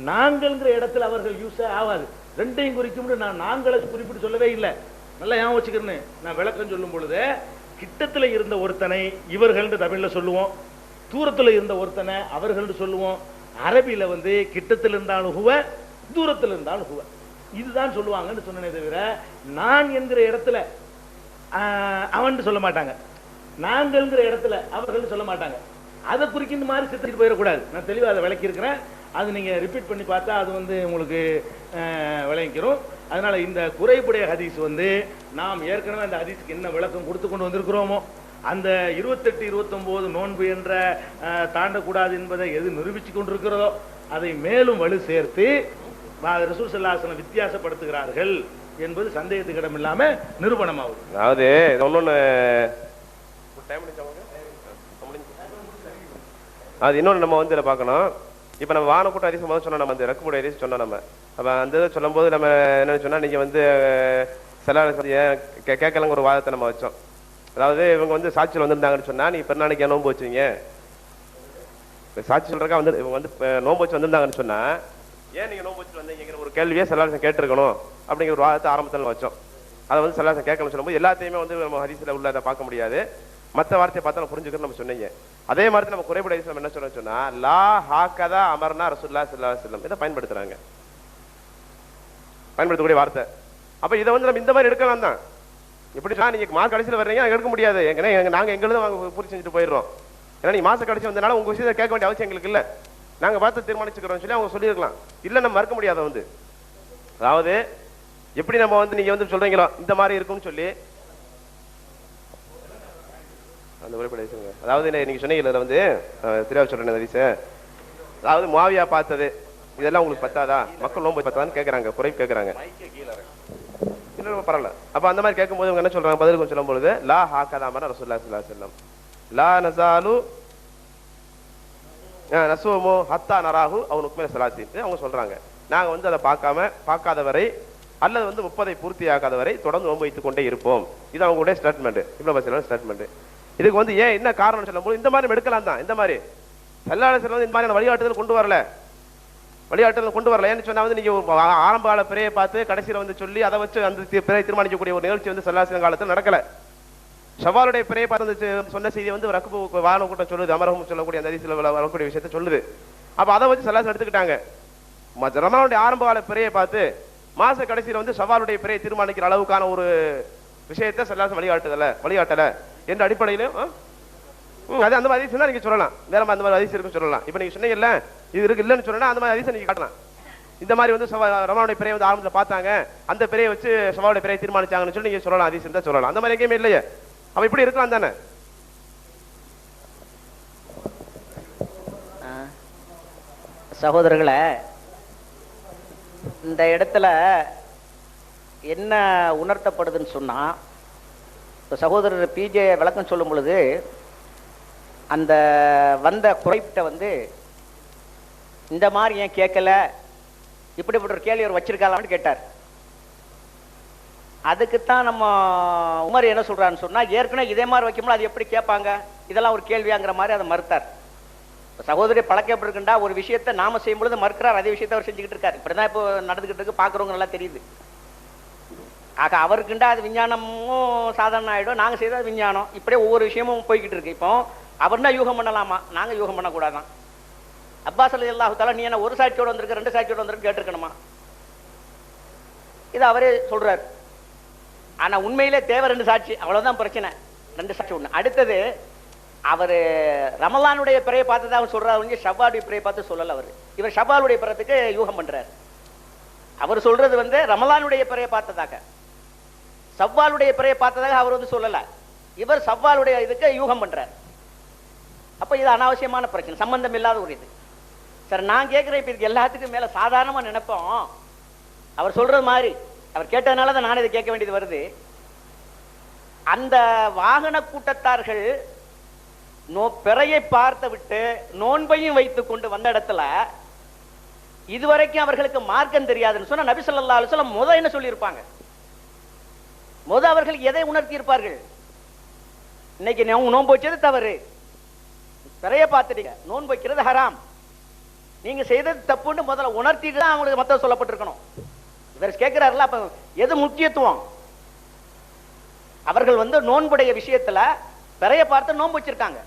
நாங்கள்ங்கிற இடத்துல அவர்கள் யூஸ் ஆகாது. 2ஐயும் குறிக்கும் நான் நாங்களை குறிப்பிட்டு சொல்லவே இல்லை. நல்லா ஞாபகம் வச்சுக்கிறேன்னு நான் விளக்கம் சொல்லும் பொழுது, கிட்டத்துல இருந்த ஒருத்தனை இவர்கள் தமிழ்ல சொல்லுவோம், தூரத்துல இருந்த ஒருத்தனை அவர்கள் சொல்லுவோம். அரபியில கிட்டத்தில் இருந்தாலும் ஹுவ, தூரத்தில் இருந்தாலும் ஹுவ, இதுதான் சொல்லுவாங்கன்னு சொன்னனே தவிர நான் என்கிற இடத்துல அவன் சொல்ல மாட்டாங்க, நாங்கள்ங்கிற இடத்துல அவர்கள் சொல்ல மாட்டாங்க. அதை குறிக்கின்ற மாதிரி சித்தரிட்டு போயிடக்கூடாது. நான் தெளிவாக அதை விளக்கி இருக்கிறேன். அது நீங்க ரிப்பீட் பண்ணி பார்த்தா அது உங்களுக்கு விளங்கிக்கிறோம். அதனால இந்த குறைபுடைய ஹதீஸ் நாம் ஏற்கனவே அந்த ஹதீஸ்க்கு என்ன விளக்கம் கொடுத்து கொண்டு வந்திருக்கிறோமோ, அந்த 28, 29 நோன்பு என்ற தாண்டக்கூடாது என்பதை எது நிரூபிச்சு கொண்டிருக்கிறதோ அதை மேலும் வலு சேர்த்து ரசூல் ஸல்லல்லாஹு அலைஹி வஸல்லம் வித்தியாசப்படுத்துகிறார்கள் என்பது சந்தேகத்துக்கு இடம் இல்லாம நிரூபணமாகும். அதாவது அது இன்னொன்று நம்ம இதில் பார்க்கணும். இப்போ நம்ம வானக்கூட்ட ஹதீஸ் முதல் சொன்னோம், நம்ம ரக்குமுடைய ஹதீஸ் சொன்னோம். நம்ம அப்போ அந்த இதை சொல்லும்போது நம்ம என்ன சொன்னால், நீங்கள் சில கேட்கலங்க ஒரு வாதத்தை நம்ம வச்சோம். அதாவது இவங்க சாட்சியில் வந்திருந்தாங்கன்னு சொன்னால், நீ பெருநாளைக்கு நோன்பு வச்சுங்க, சாட்சி சொல்றக்கா இவங்க நோன்பு வச்சு வந்திருந்தாங்கன்னு சொன்னால் ஏன் நீங்கள் நோன்பு வச்சு வந்தீங்கிற ஒரு கேள்வியே சல்லாசம் கேட்டிருக்கணும் அப்படிங்கிற ஒரு வாதத்தை ஆரம்பத்தில் வச்சோம். அதை சல்லாசம் கேட்கணும்னு சொல்லும்போது எல்லாத்தையுமே நம்ம ஹதீஸில் உள்ள அதை பார்க்க முடியாது, மற்ற வார்த்தையை பார்த்தா நம்ம புரிஞ்சுக்கணும்னு நம்ம சொன்னீங்க. அதே மாதிரி நம்ம குறைபுடைய ஹதீஸ் நம்ம என்ன சொல்றோம்னு சொன்னா, லா ஹாக்கதா அமர்னா ரசூலுல்லாஹி ஸல்லல்லாஹு அலைஹி வஸல்லம் இதை பயன்படுத்துறாங்க, பயன்படுத்தக்கூடிய வார்த்தை. அப்ப இதை நம்ம இந்த மாதிரி எடுக்கலாம் தான். எப்படி நீங்க மாச கடைசியில் வர்றீங்க, எடுக்க முடியாது. நாங்க எங்களும் பூர்த்தி செஞ்சுட்டு போயிடுறோம். ஏன்னா நீங்க மாச கடைசி வந்தனால உங்க விஷயத்தை கேட்க வேண்டிய அவசியம் எங்களுக்கு இல்லை, நாங்க பார்த்து தீர்மானிச்சுக்கிறோம் சொல்லி அவங்க சொல்லியிருக்கலாம். இல்லை நம்ம மறுக்க முடியாத அதாவது எப்படி நம்ம நீங்க சொல்றீங்களோ இந்த மாதிரி இருக்கும்னு சொல்லி அந்த முறைப்படி பேசுங்க. அதாவது நீங்க சொன்னீங்க தெரியாது சொல்றேன் ஹதீஸ், அதாவது முஆவியா பார்த்தது இதெல்லாம் உங்களுக்கு பத்தாதா, மக்கள் நோன்பு பத்தாதான்னு கேட்கறாங்க, குறை கேட்கறாங்க. பரவாயில்ல. அப்ப அந்த மாதிரி கேட்கும்போது இவங்க என்ன சொல்றாங்க, பதில் சொல்லும் பொழுது லா ஹாக்கதாமன ரசூலுல்லாஹி ஸல்லல்லாஹு அலைஹி வஸல்லம் லா நஸாலு நஸூமு ஹத்தா நராஹு அவ் நுக்மில ஸலாத்தின் அவங்க சொல்றாங்க. நாங்க அதை பார்க்காத வரை அல்லது 30ஐ பூர்த்தி ஆகாத வரை தொடர்ந்து நோன்பு வைத்துக் கொண்டே இருப்போம். இது அவங்களுடைய ஸ்டேட்மெண்ட், இப்னு பஸீரோட ஸ்டேட்மெண்ட். இதுக்கு ஏன் என்ன காரணம் சொல்லும்போது இந்த மாதிரி எடுக்கலாம் தான். இந்த மாதிரி ஸல்லல்லாஹு அலைஹி வஸல்லம் இந்த மாதிரி வழிகாட்டுதல் கொண்டு வரல, வழிகாட்டுதல் கொண்டு வரல. ஏன்னு சொன்னா நீங்க ஆரம்ப கால பிறையை பார்த்து கடைசியில் சொல்லி அதை வச்சு அந்த பிறையை தீர்மானிக்கக்கூடிய ஒரு நிகழ்ச்சி ஸல்லல்லாஹு அலைஹி வஸல்லம் காலத்தில் நடக்கல. ஷவாலுடைய பிறையை பார்த்து சொன்ன செய்தி ரக்குபு வான கூட்டம் சொல்லுது, அமரகம் சொல்லக்கூடிய அந்த ஹதீஸ்ல வரக்கூடிய விஷயத்தை சொல்லுது. அப்ப அதை வச்சு ஸல்லல்லாஹு எடுத்துக்கிட்டாங்க. ரமலானுடைய ஆரம்ப கால பிறையை பார்த்து மாச கடைசியில் ஷவாலுடைய பிறையை தீர்மானிக்கிற அளவுக்கான ஒரு விஷயத்தை ஸல்லல்லாஹு வழிகாட்டல என்ற அடிப்படையிலும் அது அந்த மாதிரி ஹதீஸ் நீங்க சொல்லலாம், வேற அந்த மாதிரி ஹதீஸ் இருக்குன்னு சொல்லலாம். இப்ப நீங்க சொன்னீங்கல்ல இது இருக்கு இல்லன்னு சொன்னா அந்த மாதிரி ஹதீஸை நீங்க காட்டலாம். இந்த மாதிரி ரமலானுடைய பிறையை ஆரம்பத்தில் பார்த்தாங்க, அந்த பிறையை வச்சு ஷவாலுடைய பிறையை தீர்மானிச்சாங்கன்னு சொல்லி நீங்க சொல்லலாம், ஹதீஸ் இருந்தா சொல்லலாம். அந்த மாதிரி எங்கேயுமே இல்லையே. அப்ப இப்படி இருக்கலாம் தானே. சகோதரர்களை, இந்த இடத்துல என்ன உணர்த்தப்படுதுன்னு சொன்னா, இப்போ சகோதரர் பிஜே விளக்கம் சொல்லும் பொழுது அந்த வந்த குறைப்பிட்ட இந்த மாதிரி ஏன் கேட்கல, இப்படிப்பட்ட ஒரு கேள்வி அவர் வச்சிருக்கலாம்னு கேட்டார். அதுக்குத்தான் நம்ம உமர் என்ன சொல்றான்னு சொன்னா, ஏற்கனவே இதே மாதிரி வைக்கும்போது அது எப்படி கேட்பாங்க, இதெல்லாம் ஒரு கேள்வியாங்கிற மாதிரி அதை மறுத்தார். சகோதரி பழக்கப்பட்டிருக்குண்டா ஒரு விஷயத்தை நாம செய்யும் பொழுது மறுக்கிறார், அதே விஷயத்தை அவர் செஞ்சுக்கிட்டு இருக்காரு. இப்படிதான் இப்போ நடந்துகிட்டு இருக்கு, பாக்குறவங்க நல்லா தெரியுது. ஆக அவருக்குண்டா அது விஞ்ஞானமும் சாதாரண ஆயிடும், நாங்க செய்தது விஞ்ஞானம். இப்படியே ஒவ்வொரு விஷயமும் போய்கிட்டு இருக்கு. இப்போ அவர்னா யூகம் பண்ணலாமா, நாங்க யூகம் பண்ணக்கூடாதான். அப்பாஸ் ரலியல்லாஹு தஆலா நீ என்ன ஒரு சாட்சியோட வந்திருக்க, 2 சாட்சியோட வந்திருக்க கேட்டிருக்கணுமா, இது அவரே சொல்றாரு. ஆனா உண்மையிலே தேவை 2 சாட்சி, அவ்வளவுதான் பிரச்சனை. 2 சாட்சி ஒண்ணு. அடுத்தது அவரு ரமலானுடைய பிறையை பார்த்ததா அவர் சொல்றாரு, ஷவ்வாலுடைய பிறையை பார்த்து சொல்லல. அவரு இவர் ஷவ்வாலுடைய பிறத்துக்கு யூகம் பண்றாரு. அவர் சொல்றது ரமலானுடைய பிறையை பார்த்ததாக, சவ்வாலுடைய பிறையை பார்த்ததாக அவர் சொல்லல. இவர் சவ்வாலுடைய இதுக்கு யூகம் பண்றார். அப்ப இது அனாவசியமான பிரச்சனை, சம்பந்தம் இல்லாத ஒரு இது. சார் நான் கேட்கிறேன், இப்ப இதுக்கு எல்லாத்துக்கும் மேல சாதாரணமா நினைப்போம், அவர் சொல்றது மாதிரி அவர் கேட்டதுனால தான் நான் இதை கேட்க வேண்டியது வருது. அந்த வாகன கூட்டத்தார்கள் பிறையை பார்த்து விட்டு நோன்பையும் வைத்துக் கொண்டு வந்த இடத்துல இதுவரைக்கும் அவர்களுக்கு மார்க்கம் தெரியாதுன்னு சொன்னா நபி ஸல்லல்லாஹு அலைஹி வஸல்லம் முத என்ன சொல்லியிருப்பாங்க? முத அவர்கள் எதை உணர்த்தி இருப்பார்கள்? இன்னைக்கு நோன்பு வச்சது தவறு, பிறையை பார்த்துட்டீங்க, நோன்பு வைக்கிறது ஹராம், நீங்க செய்தது தப்புன்னு முதல்ல உணர்த்திட்டு தான் அவங்களுக்கு மத்த சொல்லப்பட்டிருக்கணும். இவர் கேட்கிறாருல, அப்ப எது முக்கியத்துவம்? அவர்கள் நோன்புடைய விஷயத்துல பிறையை பார்த்து நோன்பு வச்சிருக்காங்க,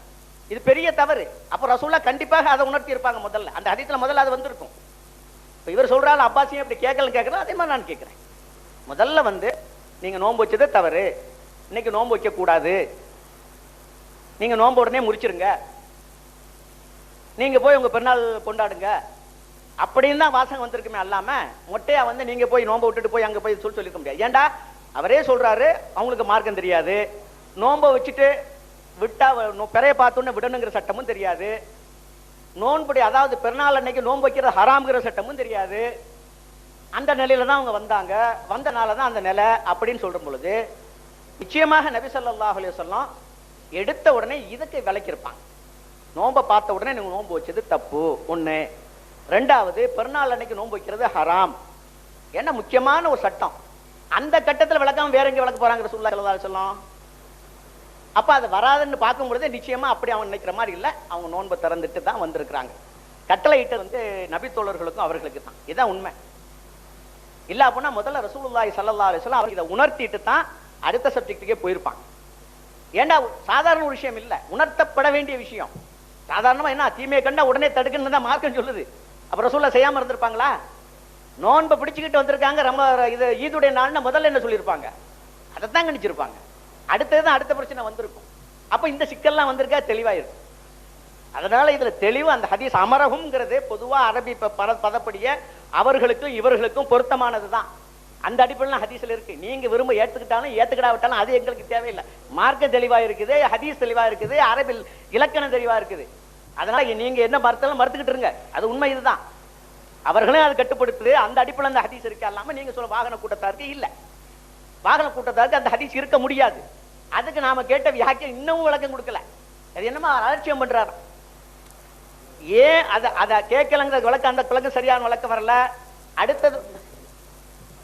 இது பெரிய தவறு. அப்ப ரசூலுல்லாஹ் கண்டிப்பாக அதை உணர்த்தி இருப்பாங்க. முதல்ல அந்த ஹதீஸ்ல முதல்ல அது வந்திருக்கும். இப்ப இவர் சொல்றாரு அப்பாசியும் அப்படி கேட்கறேன், அதே மாதிரி நான் கேட்கிறேன். முதல்ல நீங்க நோன்பு வச்சது தவறு, இன்னைக்கு நோன்பு வைக்க கூடாது, நீங்க நோன்பு உடனே முடிச்சிருங்க, நீங்க போய் உங்க பெருநாள் கொண்டாடுங்க அப்படின்னு தான் வாசகம் வந்திருக்குமே அல்லாம மொட்டையா நீங்க போய் நோன்பை விட்டுட்டு போய் அங்க போய் சொல்லிருக்க முடியாது. ஏண்டா அவரே சொல்றாரு அவங்களுக்கு மார்க்கம் தெரியாது, நோன்பை வச்சுட்டு விட்டா பிறைய பார்த்தோன்னு விடணுங்கிற சட்டமும் தெரியாது, நோன்புடைய அதாவது பெருநாள் அன்னைக்கு நோன்பு வைக்கிற ஹராம்ங்கிற சட்டமும் தெரியாது. அந்த நிலையில தான் அவங்க வந்தாங்க, வந்தனால தான் அந்த நிலை அப்படின்னு சொல்ற பொழுது நிச்சயமாக நபி ஸல்லல்லாஹு அலைஹி வஸல்லம் எடுத்த உடனே இதுக்கு விளக்கியிருப்பாங்க. நோன்பை பார்த்த உடனே நீங்க நோன்பு வச்சது தப்பு ஒண்ணு, ரெண்டாவது பெருநாள் அன்னைக்கு நோன்பு வைக்கிறது ஹராம், என்ன முக்கியமான ஒரு சட்டம். அந்த கட்டத்தில் விளக்காம வேற எங்க விளக்க போறாங்க ரசூலுல்லாஹி ஸல்லல்லாஹு அலைஹி வஸல்லம்? அப்ப அது வராதுன்னு பார்க்கும் பொழுது நிச்சயமா அப்படி அவங்க நினைக்கிற மாதிரி இல்ல, அவங்க நோன்பை திறந்துட்டு தான் வந்திருக்கிறாங்க. கட்டளை இட்டு நபி தோழர்களுக்கும் அவர்களுக்கு தான், இதான் உண்மை. இல்ல அப்படின்னா முதல்ல ரசூலுல்லாஹி ஸல்லல்லாஹு அலைஹி வஸல்லம் இதை உணர்த்திட்டு தான் அடுத்த சப்ஜெக்டுக்கே போயிருப்பாங்க. ஏண்டா சாதாரண ஒரு விஷயம் இல்ல, உணர்த்தப்பட வேண்டிய விஷயம். சாதாரணமா என்ன தீமையை கண்டா உடனே தடுக்கணும்னு தான் மார்க்கம் சொல்லுது. அப்ப ரசூலுல்லாஹ் செய்யாம இருந்திருப்பாங்களா? நோன்பை பிடிச்சுக்கிட்டு வந்திருக்காங்க, இது ஈதுடைய நாள்னு முதல்ல என்ன சொல்லியிருப்பாங்க? அதைத்தான் கணிச்சிருப்பாங்க. அடுத்ததுதான் அடுத்த பிரச்சனை வந்திருக்கும். அப்ப இந்த சிக்கல்லாம் வந்திருக்கா தெளிவா இருக்கும். அதனால இதுல தெளிவு அந்த ஹதீஸ் அமரகும்ங்கிறது பொதுவா அரபி பதப்படிய அவர்களுக்கும் இவர்களுக்கும் பொருத்தமானதுதான். அந்த அடிப்படையில் ஹதீஸ்ல இருக்கு. நீங்க விரும்ப ஏத்துக்கிட்டாலும் ஏத்துக்கிடாவிட்டாலும் அது எங்களுக்கு தேவையில்லை. மார்க்க தெளிவா இருக்குது, ஹதீஸ் தெளிவா இருக்குது, அரபில் இலக்கணம் தெளிவா இருக்குது. அதனால நீங்க என்ன மறுத்தாலும் மறுத்துக்கிட்டு இருங்க, அது உண்மை. இதுதான் அவர்களே அது கட்டுப்படுத்துது. அந்த அடிப்படையில் அந்த ஹதீஸ் இருக்கா இல்லாம நீங்க சொல்ல வாகன கூட்டத்தாருக்கு இல்ல, வாகன கூட்டத்தாருக்கு அந்த ஹதீஸ் இருக்க முடியாது. அதுக்கு நாம கேட்ட வியாக்கியம் இன்னமும் விளக்கம் கொடுக்கல. அது என்னமா அலட்சியம் பண்றாரு? ஏன் அதை கேட்கலங்கிற விளக்கம், அந்த விளக்கம் சரியான விளக்கம் வரல. அடுத்தது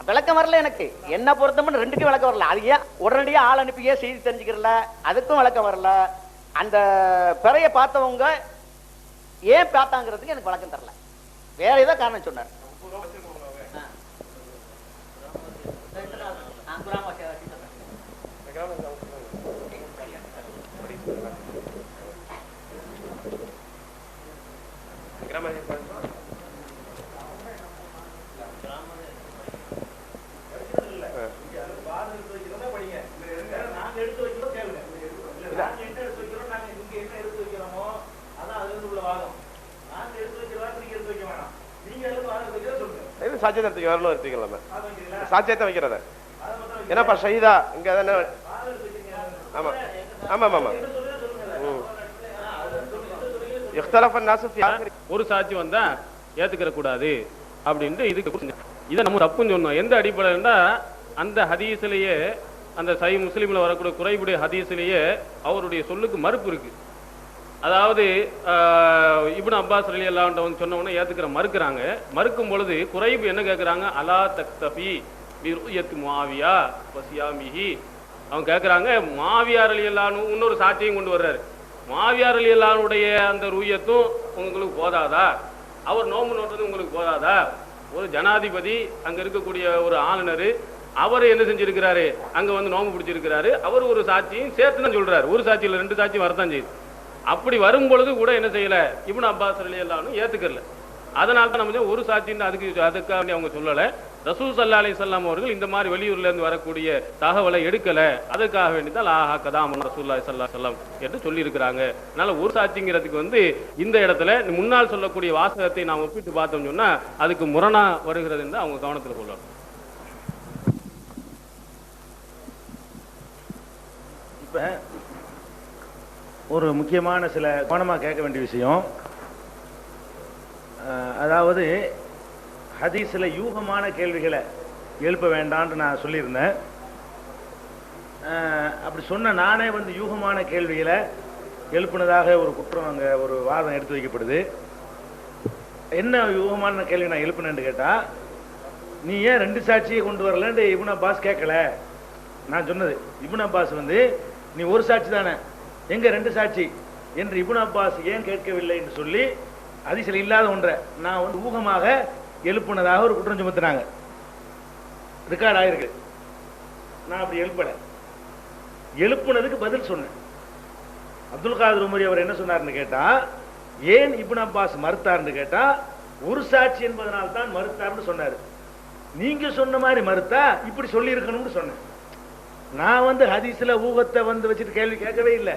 விளக்கம் வரல, எனக்கு என்ன பொறுத்தமனு ரெண்டுக்கும் விளக்கம் வரல. அது ஏன் உடனடியா ஆள் அனுப்பியே செய்தி தெரிஞ்சுக்கிறல, அதுக்கும் விளக்கம் வரல. அந்த பிறைய பார்த்தவங்க ஏன் பார்த்தாங்கிறதுக்கு எனக்கு விளக்கம் தரல, வேற ஏதோ காரணம் சொன்னார். சாட்சியத்தை வரணும் எடுத்துக்கலாமே, சாட்சியத்தை வைக்கிறத என்னப்பா ஷஹீதா இங்க தானே. ஆமா ஆமா ஆமா. ஒரு சாட்சி வந்தா ஏத்துக்கிற கூடாது அப்படின்ட்டு இதுக்கு இதை நம்ம தப்புன்னு சொன்னோம். எந்த அடிப்படையில்னா அந்த ஹதீஸ்லயே, அந்த சஹீஹ் முஸ்லிம்ல வரக்கூடிய குறைவுடைய ஹதீஸ்லயே அவருடைய சொல்லுக்கு மறுப்பு இருக்கு. அதாவது இப்னு அப்பாஸ் ரலியல்லாஹு அன்ஹு சொன்ன உடனே ஏத்துக்கிற மறுக்கிறாங்க. மறுக்கும் பொழுது குறைவு என்ன கேட்கிறாங்க? அலா தக்தஃபி பி ருயத் முஆவியா வசியாமிஹி. அவங்க கேட்கிறாங்க முஆவியா ரலியல்லாஹு அன்ஹு இன்னொரு சாட்சியும் கொண்டு வர்றாரு. முஆவியா ரலியல்லாஹு அன்ஹுடைய அந்த ருயத்தும் உங்களுக்கு போதாதா? அவர் நோம்பு நோட்டது உங்களுக்கு போதாதா? ஒரு ஜனாதிபதி, அங்க இருக்கக்கூடிய ஒரு ஆளுநர், அவர் என்ன செஞ்சிருக்கிறாரு? அங்க நோம்பு பிடிச்சிருக்கிறாரு. அவர் ஒரு சாட்சியும் சேர்த்து தான் சொல்றாரு. ஒரு சாட்சியில் ரெண்டு சாட்சி வரத்தான் செய்யுது. அப்படி வரும் பொழுது கூட என்ன செய்யல? இப்னு அப்பாஸ் ரலியல்லாஹு அன்ஹு ஏத்துக்கல. அதனால தான் நம்ம ஒரு சாட்சின்னு அதுக்காக அவங்க சொல்லல. ரசூல் ஸல்லல்லாஹு அலைஹி வஸல்லம் அவர்கள் இந்த மாதிரி வெளியூர்ல இருந்து வரக்கூடிய தகவலை எடுக்கல. அதுக்காக வேண்டிதான் லாஹா கதாம ரசூலுல்லாஹி ஸல்லல்லாஹு அலைஹி வஸல்லம் என்று சொல்லி இருக்கிறாங்க. அதனால ஒரு சாட்சிங்கிறதுக்கு இந்த இடத்துல முன்னால் சொல்லக்கூடிய வாசகத்தை நாம் ஒப்பிட்டு பார்த்தோம்னு சொன்னா அதுக்கு முரணா வருகிறது என்று அவங்க கவனத்தில் கொள்ளணும். இப்ப ஒரு முக்கியமான சில கவனமாக கேட்க வேண்டிய விஷயம், அதாவது ஹதீஸில் யூகமான கேள்விகளை எழுப்ப வேண்டாம்னு நான் சொல்லியிருந்தேன். அப்படி சொன்ன நானே வந்து யூகமான கேள்விகளை எழுப்புனதாக ஒரு குற்றம் அங்கே ஒரு வாதம் எடுத்து வைக்கப்படுது. என்ன யூகமான கேள்வி நான் எழுப்பினேன்னு கேட்டால், நீ ஏன் 2 சாட்சியை கொண்டு வரலன்னு இப்னு அப்பாஸ் கேட்கல. நான் சொன்னது, இப்னு அப்பாஸ் வந்து நீ ஒரு சாட்சி தானே, எங்க 2 சாட்சி என்று இப்னு அப்பாஸ் ஏன் கேட்கவில்லை என்று சொல்லி ஹதீஸில் இல்லாத ஒன்றை நான் வந்து ஊகமாக எழுப்புனதாக ஒரு குற்றம் சுமத்தினாங்க. ரெக்கார்ட் ஆயிருக்கு. நான் அப்படி எழுப்பலை. எழுப்புனதுக்கு பதில் சொன்னேன். அப்துல் காதர் உமரி அவர் என்ன சொன்னார்னு கேட்டா, ஏன் இப்னு அப்பாஸ் மறுத்தார்னு கேட்டா, ஒரு சாட்சி என்பதனால் தான் மறுத்தார்னு சொன்னார். நீங்க சொன்ன மாதிரி மறுத்தா இப்படி சொல்லி இருக்கணும்னு சொன்னேன். நான் வந்து ஹதீஸ்ல ஊகத்தை வந்து வச்சுட்டு கேள்வி கேட்கவே இல்லை.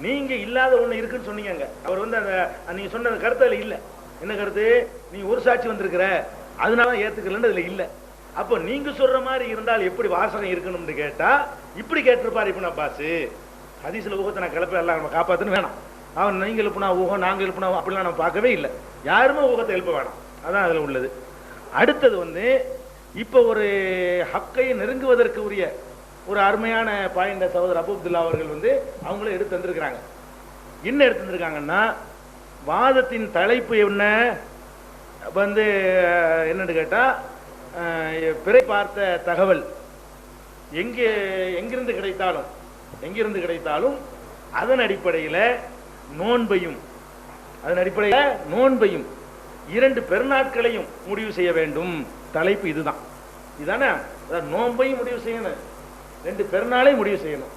நீங்க இல்லாத ஒண்ணு இருக்குன்னு சொன்னீங்க. அவர் வந்து அந்த நீங்க சொன்ன கருத்துல இல்ல. என்ன கருத்து? நீ ஒரு சாட்சி வந்திருக்கிற, அதனால ஏத்துக்கலன்னு அதுல இல்ல. அப்போ நீங்க சொல்ற மாதிரி இருந்தால் எப்படி வாசகம் இருக்கணும்னு கேட்டா இப்படி கேட்டிருப்பாரு இப்னு அப்பாஸ். ஹதீஸ்ல ஊகத்தை நான் கிளப்ப எல்லாம் நம்ம காப்பாத்துன்னு வேணாம். அவன் நீங்க எழுப்புனா ஊகம், நாங்க எழுப்புனா அப்படிலாம் நம்ம பார்க்கவே இல்லை. யாருமே ஊகத்தை எழுப்ப வேணாம். அதான் அதுல உள்ளது. அடுத்தது வந்து இப்ப ஒரு ஹக்கை நெருங்குவதற்கு உரிய ஒரு அருமையான பாயிண்ட சகோதரர் அபு அப்துல்லா அவர்கள் வந்து அவங்களும் எடுத்து வந்திருக்கிறாங்க. என்ன எடுத்து வந்திருக்காங்கன்னா, வாதத்தின் தலைப்பு என்ன வந்து என்னன்னு கேட்டா, பிறை பார்த்த தகவல் எங்கிருந்து கிடைத்தாலும் அதன் அடிப்படையில் நோன்பையும் 2 பெருநாட்களையும் முடிவு செய்ய வேண்டும். தலைப்பு இதுதான். இதானே? நோன்பையும் முடிவு செய்யணும், 2 பெருநாளையும் முடிவு செய்யணும்.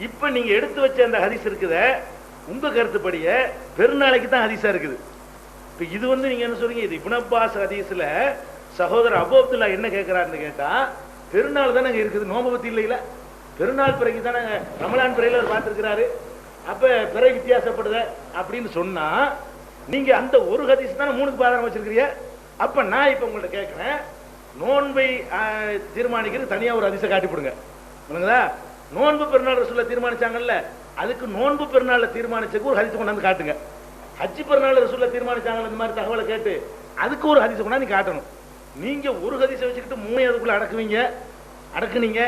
இப்ப நீங்க எடுத்து வச்ச அந்த ஹதீஸ் இருக்குத, உங்க கருத்துப்படிய பெருநாளைக்கு தான் ஹதீஸா இருக்குது. இப்ப இது வந்து நீங்க என்ன சொல்றீங்க, இது இப்னு அப்பாஸ் ஹதீஸ்ல சகோதரர் அபு அப்துல்லா என்ன கேட்கிறாருன்னு கேட்டா, பெருநாள் தானே இருக்குது, நோம்பு பத்தி இல்லையில. பெருநாள் பிறகு தானே ரமலான் பிறையில அவர் பார்த்திருக்கிறாரு. அப்ப பிறை வித்தியாசப்படுத அப்படின்னு சொன்னா, நீங்க அந்த ஒரு ஹதீஸ் தானே 3க்கு ஆதாரம் வச்சிருக்கிறீங்க. அப்ப நான் இப்ப உங்கள்ட்ட கேட்கிறேன், நோன்பை தீர்மானிக்கிறது தனியா ஒரு ஹதீஸை காட்டிப்படுங்க. நோன்பு பெருநாள் ரசூலுல்லாஹ் தீர்மானிச்சாங்கல்ல, அதுக்கு நோன்பு பெருநாள் தீர்மானிச்சதுக்கு ஒரு ஹதீஸ் கொண்டாந்து காட்டுங்க. ஹஜ் பெருநாள் ரசூலுல்லாஹ் தீர்மானிச்சாங்க இந்த மாதிரி தகவலை கேட்டு அதுக்கு ஒரு ஹதீஸ் கொண்டாந்து காட்டணும். நீங்க ஒரு ஹதீஸை வச்சுக்கிட்டு 3 அதுக்குள்ள அடக்குனீங்க.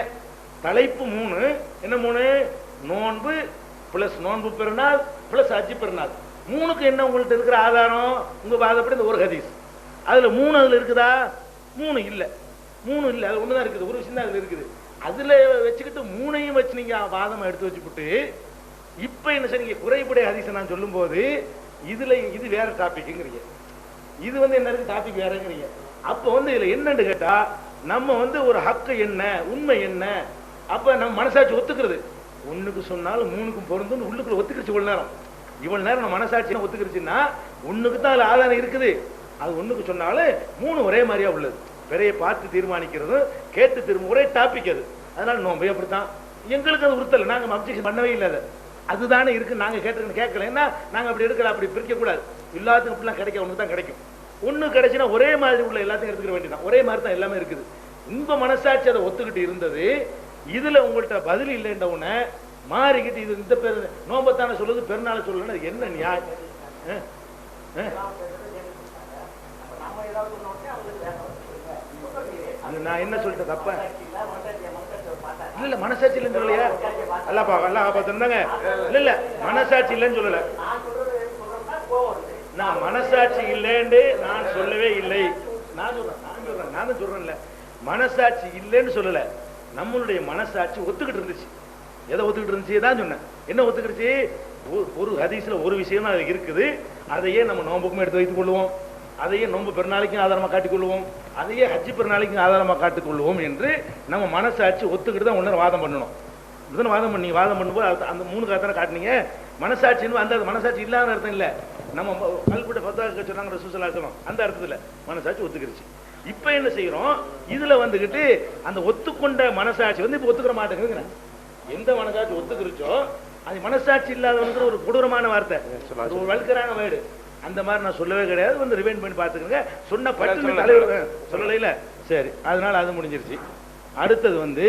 தலைப்பு 3 என்ன? 3 நோன்பு பிளஸ் நோன்பு பெருநாள் பிளஸ் ஹஜ் பெருநாள். 3க்கு என்ன உங்கள்ட்ட இருக்கிற ஆதாரம்? உங்க வாதப்படி இந்த ஒரு ஹதீஸ். அதுல 3 அதுல இருக்குதா? 3 இல்ல. அது ஒண்ணுதான் இருக்குது. ஒரு விஷயம் தான் அதுல இருக்குது. அதுல வச்சுக்கிட்டு 3ஐயும் வச்சு நீங்க வாதம் எடுத்து வச்சுக்கிட்டு இப்ப என்ன செய்றீங்க? குறைபுடைய ஹதீஸை நான் சொல்லும் போது இதுல இது வேற டாபிக்ங்கிறீங்க, இது வந்து என்ன டாபிக் வேறங்கிறீங்க. அப்ப வந்து இதுல என்னன்னு கேட்டா, நம்ம வந்து ஒரு ஹக்கு என்ன, உண்மை என்ன, அப்ப நம்ம மனசாட்சி ஒத்துக்கிறது. 1க்கு சொன்னாலும் 3க்கும் பொருந்தும் உள்ளுக்குள்ள ஒத்துக்கிடுச்சு. இவ்வளவு நேரம் நம்ம மனசாட்சி ஒத்துக்கிடுச்சுன்னா 1க்கு தான் அதுல ஆதாரம் இருக்குது. அது 1க்கு சொன்னாலும் 3 ஒரே மாதிரியா உள்ளது. பிறையை பார்த்து தீர்மானிக்கிறது, கேட்டு திரும்ப ஒரே டாபிக் அது. அதனால நோம்பு அப்படித்தான். எங்களுக்கு அது உறுத்தல, நாங்க அப்ஜெக்ஷன் பண்ணவே இல்லை. அதுதானே இருக்கு. நாங்க கேட்கலன்னா நாங்க அப்படி எடுக்கல, அப்படி பிரிக்க கூடாது. எல்லாத்துக்கும் இப்படிலாம் கிடைக்க ஒன்று தான் கிடைக்கும். ஒண்ணு கிடைச்சுன்னா ஒரே மாதிரி உள்ள எல்லாத்தையும் எடுத்துக்க வேண்டியதான். ஒரே மாதிரி தான் எல்லாமே இருக்குது. உங்க மனசாட்சி அதை ஒத்துக்கிட்டு இருந்தது. இதுல உங்கள்கிட்ட பதில் இல்லைன்ற உடனே மாறிக்கிட்டு இது இந்த பேர் நோம்பத்தான சொல்லுது, பெருநாளை சொல்லுன்னு என்ன நியாயம்? நான் என்ன சொல்லிட்டேன் தப்பா? இல்ல மனசாட்சி இல்லைன்னு சொல்லலையா? அல்லா பார்த்துருந்தாங்க. இல்ல மனசாட்சி இல்லைன்னு சொல்லல. நான் மனசாட்சி இல்லைன்னு நான் சொல்லவே இல்லை. நானும் சொல்றேன்ல, மனசாட்சி இல்லைன்னு சொல்லல. நம்மளுடைய மனசாட்சி ஒத்துக்கிட்டு இருந்துச்சு. எதை ஒத்துக்கிட்டு இருந்துச்சு தான் சொன்னேன். என்ன ஒத்துக்கிடுச்சு? ஒரு ஹதீஸ்ல ஒரு விஷயம் தான் இருக்குது. அதையே நம்ம நோம்புக்கும் எடுத்து வைத்துக் கொள்வோம், அதையே நோம்பு பெருநாளைக்கும் ஆதாரமா காட்டிக் கொள்வோம், அதையே ஹஜ் பெருநாளைக்கும் ஆதாரமா காட்டிக் கொள்வோம் என்று நம்ம மனசாட்சி ஒத்துக்கிட்டு தான் ஒன்னு வாதம் பண்ணணும். இதுதான் வாதம் பண்ணும்போது அந்த 3 காத்தான காட்டினீங்க. மனசாட்சின்னு அந்த மனசாட்சி இல்லாத அர்த்தம் இல்ல. நம்ம கல்புட்ட ஃபத்வா சொன்னாங்க ரசூலுல்லாஹி ஸல்லல்லாஹு அலைஹி வஸல்லம், அந்த அர்த்தத்துல மனசாட்சி ஒத்துக்கிடுச்சு. இப்ப என்ன செய்யறோம்? இதுல வந்துகிட்டு அந்த ஒத்துக்கொண்ட மனசாட்சி வந்து இப்ப ஒத்துக்கிற மாட்டேங்குது. எந்த மனசாட்சி ஒத்துக்கிருச்சோ அது மனசாட்சி இல்லாதவனுக்கு ஒரு கொடூரமான வார்த்தை, ஒரு வல்கரான வேர்டு. அந்த மாதிரி நான் சொல்லவே கிடையாது. வந்து ரிவைண்ட் பண்ணி பார்த்துக்கங்க. சொன்ன பட்டு தலைவர் சொல்லல. சரி, அதனால அது முடிஞ்சிருச்சு. அடுத்தது வந்து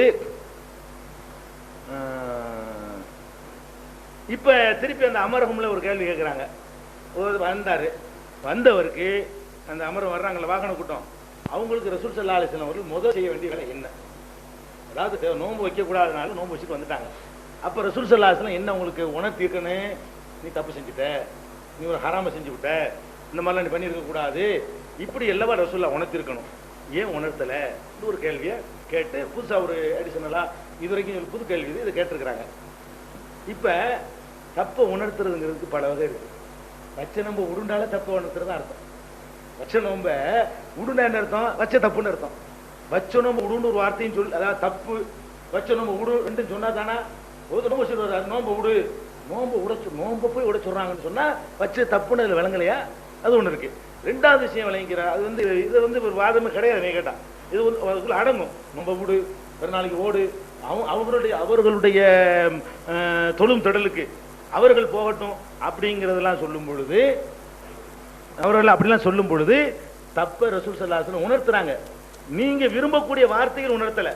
இப்ப திருப்பி அந்த அமரகம்ல ஒரு கேள்வி கேட்கிறாங்க. வந்தவருக்கு அந்த அமரம் வர்றாங்கல்ல வாகன கூட்டம், அவங்களுக்கு ரசூல் ஸல்லல்லாஹு அலைஹி வஸல்லம் அவர்கள் முதல் செய்ய வேண்டிய வேலை என்ன? அதாவது நோன்பு வைக்கக்கூடாதனால நோன்பு வச்சுட்டு வந்துட்டாங்க. அப்போ ரசூல் ஸல்லல்லாஹு அலைஹி வஸல்லம் என்ன உங்களுக்கு உணர்த்திருக்கணும், நீ தப்பு செஞ்சுட்ட, நீ ஒரு ஹராம செஞ்சு விட்ட, இந்த மாதிரிலாம் நீ பண்ணியிருக்க கூடாது, இப்படி எல்லாமே ரசூல்லா உணர்த்திருக்கணும். ஏன் உணர்த்தல ஒரு கேள்வியை கேட்டு புதுசாக ஒரு அடிஷனலா இது வரைக்கும் புது கேள்வி இதை கேட்டிருக்கிறாங்க. இப்போ தப்பை உணர்த்துறதுங்கிறதுக்கு பல வகை இருக்கு. வச்ச நம்ப உருண்டால தப்பை உணர்த்துறது அர்த்தம். வச்ச நம்ப உருண்டா என்ன அர்த்தம், வச்ச தப்புன்னு அர்த்தம். வச்ச நம்ப உடுன்னு ஒரு வார்த்தையும் சொல்லி, அதாவது தப்பு வச்ச நம்ப உடு ரெண்டு சொன்னா தானா ஒரு நோம்பு சொல்லுவாரு, நோம்பு விடு, நோம்பு உடைச்சு நோம்பு போய் உடை சொல்றாங்கன்னு சொன்னா வச்சு தப்புன்னு அதில் விளங்கலையா, அது ஒன்று இருக்கு. ரெண்டாவது விஷயம் விளங்கிக்கிற அது வந்து இது வந்து ஒரு வாதமே கிடையாது. நீ கேட்டா இது வந்து அதுக்குள்ள அடங்கும். நோம்பு விடு, ஒரு நாளைக்கு ஓடு, அவர்களுடைய தொழும் தொடலுக்கு அவர்கள் போகட்டும் அப்படிங்கிறதெல்லாம் சொல்லும் பொழுது, அவர்கள் அப்படிலாம் சொல்லும் பொழுது தப்ப ரசூல் ஸல்லல்லாஹு அலைஹி வஸல்லம் உணர்த்துறாங்க. நீங்க விரும்பக்கூடிய வார்த்தைகள் உணர்த்தல,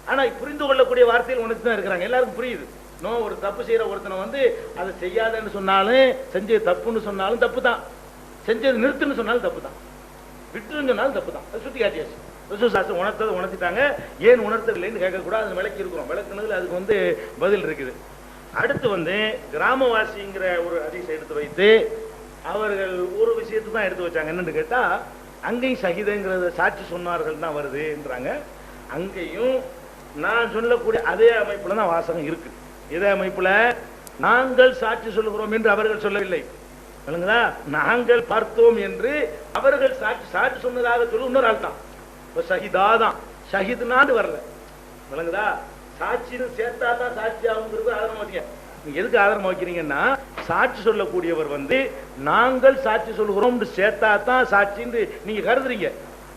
ஆனா புரிந்து கொள்ளக்கூடிய வார்த்தைகள் உணர்த்தி தான் இருக்கிறாங்க. எல்லாருக்கும் புரியுது. ஒரு தப்பு செய்யற ஒருத்தனை வந்து அதை செய்யாதன்னு சொன்னாலும், செஞ்சது தப்புன்னு சொன்னாலும் தப்பு தான், செஞ்சது நிறுத்துன்னு சொன்னாலும் தப்பு தான், விட்டுன்னு சொன்னாலும் தப்பு தான். அது சுத்தி காட்டியாச்சு. ரசூல் ஸல்லல்லாஹு அலைஹி வஸல்லம் உணர்த்ததை உணர்த்திட்டாங்க. ஏன் உணர்த்தவில்லைன்னு கேட்கக்கூடாது, அது விளக்கி இருக்கிறோம். விளக்குனதுல அதுக்கு வந்து பதில் இருக்குது. அடுத்து வந்து கிராமவாசிங்கிற ஒரு ஹதீஸை எடுத்து வைத்து அவர்கள் ஒரு விஷயத்தை தான் எடுத்து வச்சாங்க. என்னன்னு கேட்டா, அங்கேயும் ஷஹீதுங்கிறத சாட்சி சொன்னார்கள் தான் வருதுன்றாங்க. அங்கேயும் நான் சொல்லக்கூடிய அதே அமைப்புல தான் வாசகம் இருக்கு. இதே அமைப்புல நாங்கள் சாட்சி சொல்லுகிறோம் என்று அவர்கள் சொல்லவில்லை, விளங்குதா? நாங்கள் பார்த்தோம் என்று அவர்கள் சாட்சி சொன்னதாக சொல்லி இன்னொரு ஆள் தான். இப்போ ஷஹீதா தான், ஷஹீதுனான்னு வரல, விளங்குதா? சாட்சின்னு சேர்த்தா தான் சாட்சி ஆகுங்கிறது ஆதாரம் வைக்க. நீங்க எதுக்கு ஆதாரம் வைக்கிறீங்கன்னா, சாட்சி சொல்லக்கூடியவர் வந்து நாங்கள் சாட்சி சொல்கிறோம் சேர்த்தா தான் சாட்சின்னு நீங்க கருதுறீங்க.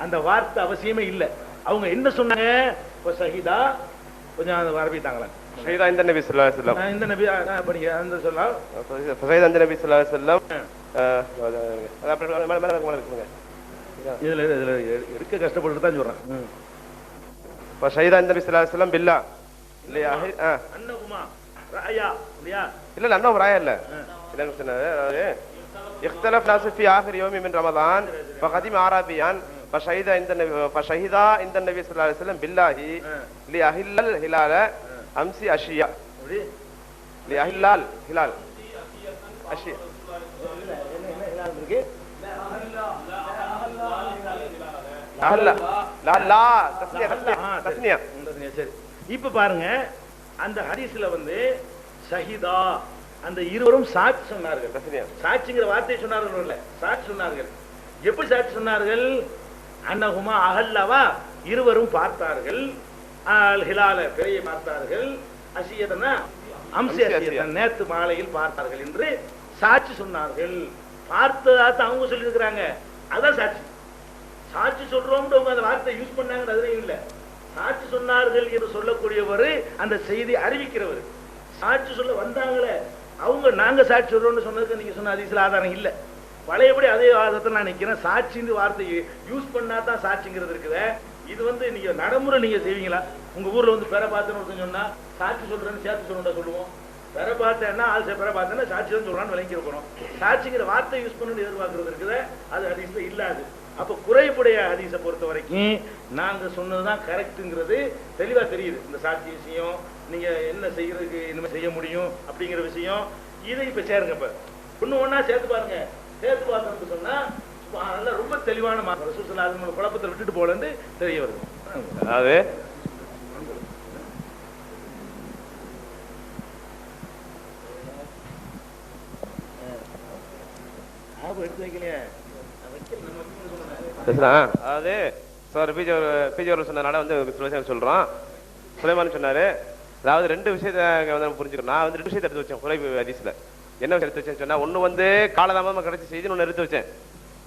அந்த வார்த்தை அவசியமே இல்லை. அவங்க என்ன சொன்னாங்க, இப்போ ஷஹீதா கொஞ்சம் அந்த வரப்பிட்டாங்களா, ஷஹீதா இந்த நபி ஸல்லல்லாஹு அலைஹி வஸல்லம், இந்த நபி படிங்க அந்த சொல்லலாம், ஷஹீதா இந்த நபி ஸல்லல்லாஹு அலைஹி வஸல்லம். இதுல எடுக்க கஷ்டப்பட்டு தான் சொல்றேன். ஷஹீதா இந்த நபி ஸல்லல்லாஹு அலைஹி வஸல்லம் பில்லா இல்லையா, அன்னகுமா ராயா இல்லையா, இல்ல அண்ணா ராயா இல்ல இல்லன்னு சொன்னாரு. அதாவது இக்தலஃப் நாஸ் ஃபி ஆகிர் யௌமி மின் ரமதான் ஃபகதிம ஆராபியான் ஃபஷஹீதா இந்த நபி ஸல்லல்லாஹு அலைஹி வஸல்லம் பில்லாஹி லியஹில்லல் ஹிலால அம்சி அஷியா, லியஹில்லல் ஹிலால் அஷியா. என்ன ஹிலால் இருக்கு? இப்ப பாருங்க, அந்த ஹதீஸ்ல வந்து ஷஹீதா அந்த இருவரும் சாட்சி சொன்னார்கள். சாட்சிங்கிற வார்த்தையை சொன்னார்கள் இல்ல, சாட்சி சொன்னார்கள். எப்படி சாட்சி சொன்னார்கள்? அன்னஹுமா அஹல்லவா, இருவரும் பார்த்தார்கள், அல் ஹிலால பிறையை பார்த்தார்கள், அஷியதனா அம்சி அஷியதன் நேத்து மாலையில் பார்த்தார்கள் என்று சாட்சி சொன்னார்கள். பார்த்ததாத்த அவங்க சொல்லி இருக்கிறாங்க, அதான் சாட்சி. சாட்சி சொல்றோம் அந்த வார்த்தை யூஸ் பண்ணாங்க, அதுலயும் இல்ல. சாட்சி சொன்னார்கள் என்று சொல்லக்கூடியவர் அந்த செய்தி அறிவிக்கிறவர். சாட்சி சொல்ல வந்தாங்களே அவங்க நாங்க சாட்சி சொல்றோம்னு சொன்னதுக்கு நீங்க சொன்ன ஹதீஸ்ல ஆதாரம் இல்ல. பழையபடி அதே ஆதாரத்தை நான் நிக்கிறேன். சாட்சின்னு வார்த்தையை யூஸ் பண்ணா தான் சாட்சிங்கிறது இருக்குது. இது வந்து நீங்க நடைமுறை நீங்க செய்வீங்களா? உங்க ஊர்ல வந்து பெற பார்த்தேன்னு சொன்னா சாட்சி சொல்றேன்னு சேர்த்து சொல்லணும்டா சொல்லுவோம். பெற பார்த்தேன்னா ஆள் பெற பார்த்தேன்னா சாட்சி தான் சொல்றான்னு விளங்கி இருக்கிறோம். சாட்சிங்கிற வார்த்தை யூஸ் பண்ணணும்னு எதிர்பார்க்கறது இருக்குது, அது ஹதீஸ்ல இல்லாது. அப்ப குறைபுடைய ஹதீஸை பொறுத்த வரைக்கும் நாங்க சொன்னதுதான் கரெக்ட்ங்கிறது தெளிவா தெரியுது. இந்த சாட்சி விஷயம், நீங்க என்ன செய்யறதுக்கு இனிமே செய்ய முடியும் அப்படிங்கிற விஷயம், இதை இப்ப சேருங்க. இப்ப ஒண்ணு ஒன்னா சேர்த்து பாருங்க. சேர்த்து பார்த்தோம்னு சொன்னா நல்லா ரொம்ப தெளிவான ரசூல் ஸல்லல்லாஹு அலைஹி வஸல்லம் குழப்பத்தை விட்டுட்டு போலன்னு தெரிய வருது. அதாவது எடுத்து வைக்கலையே. அதாவது பிஜி சொன்னதுனால வந்து சொல்றோம். சுலைமான் சொன்னாரு, அதாவது ரெண்டு விஷயத்தை வந்து புரிஞ்சுக்கணும். நான் வந்து ரெண்டு விஷயத்தை எடுத்து வச்சேன் குறைவு ஹதீஸ்ல. என்ன எடுத்து வச்சேன்னு சொன்னா, ஒண்ணு வந்து காலதாமதமா கிடைச்ச செய்தி ஒண்ணு எடுத்து வச்சேன்,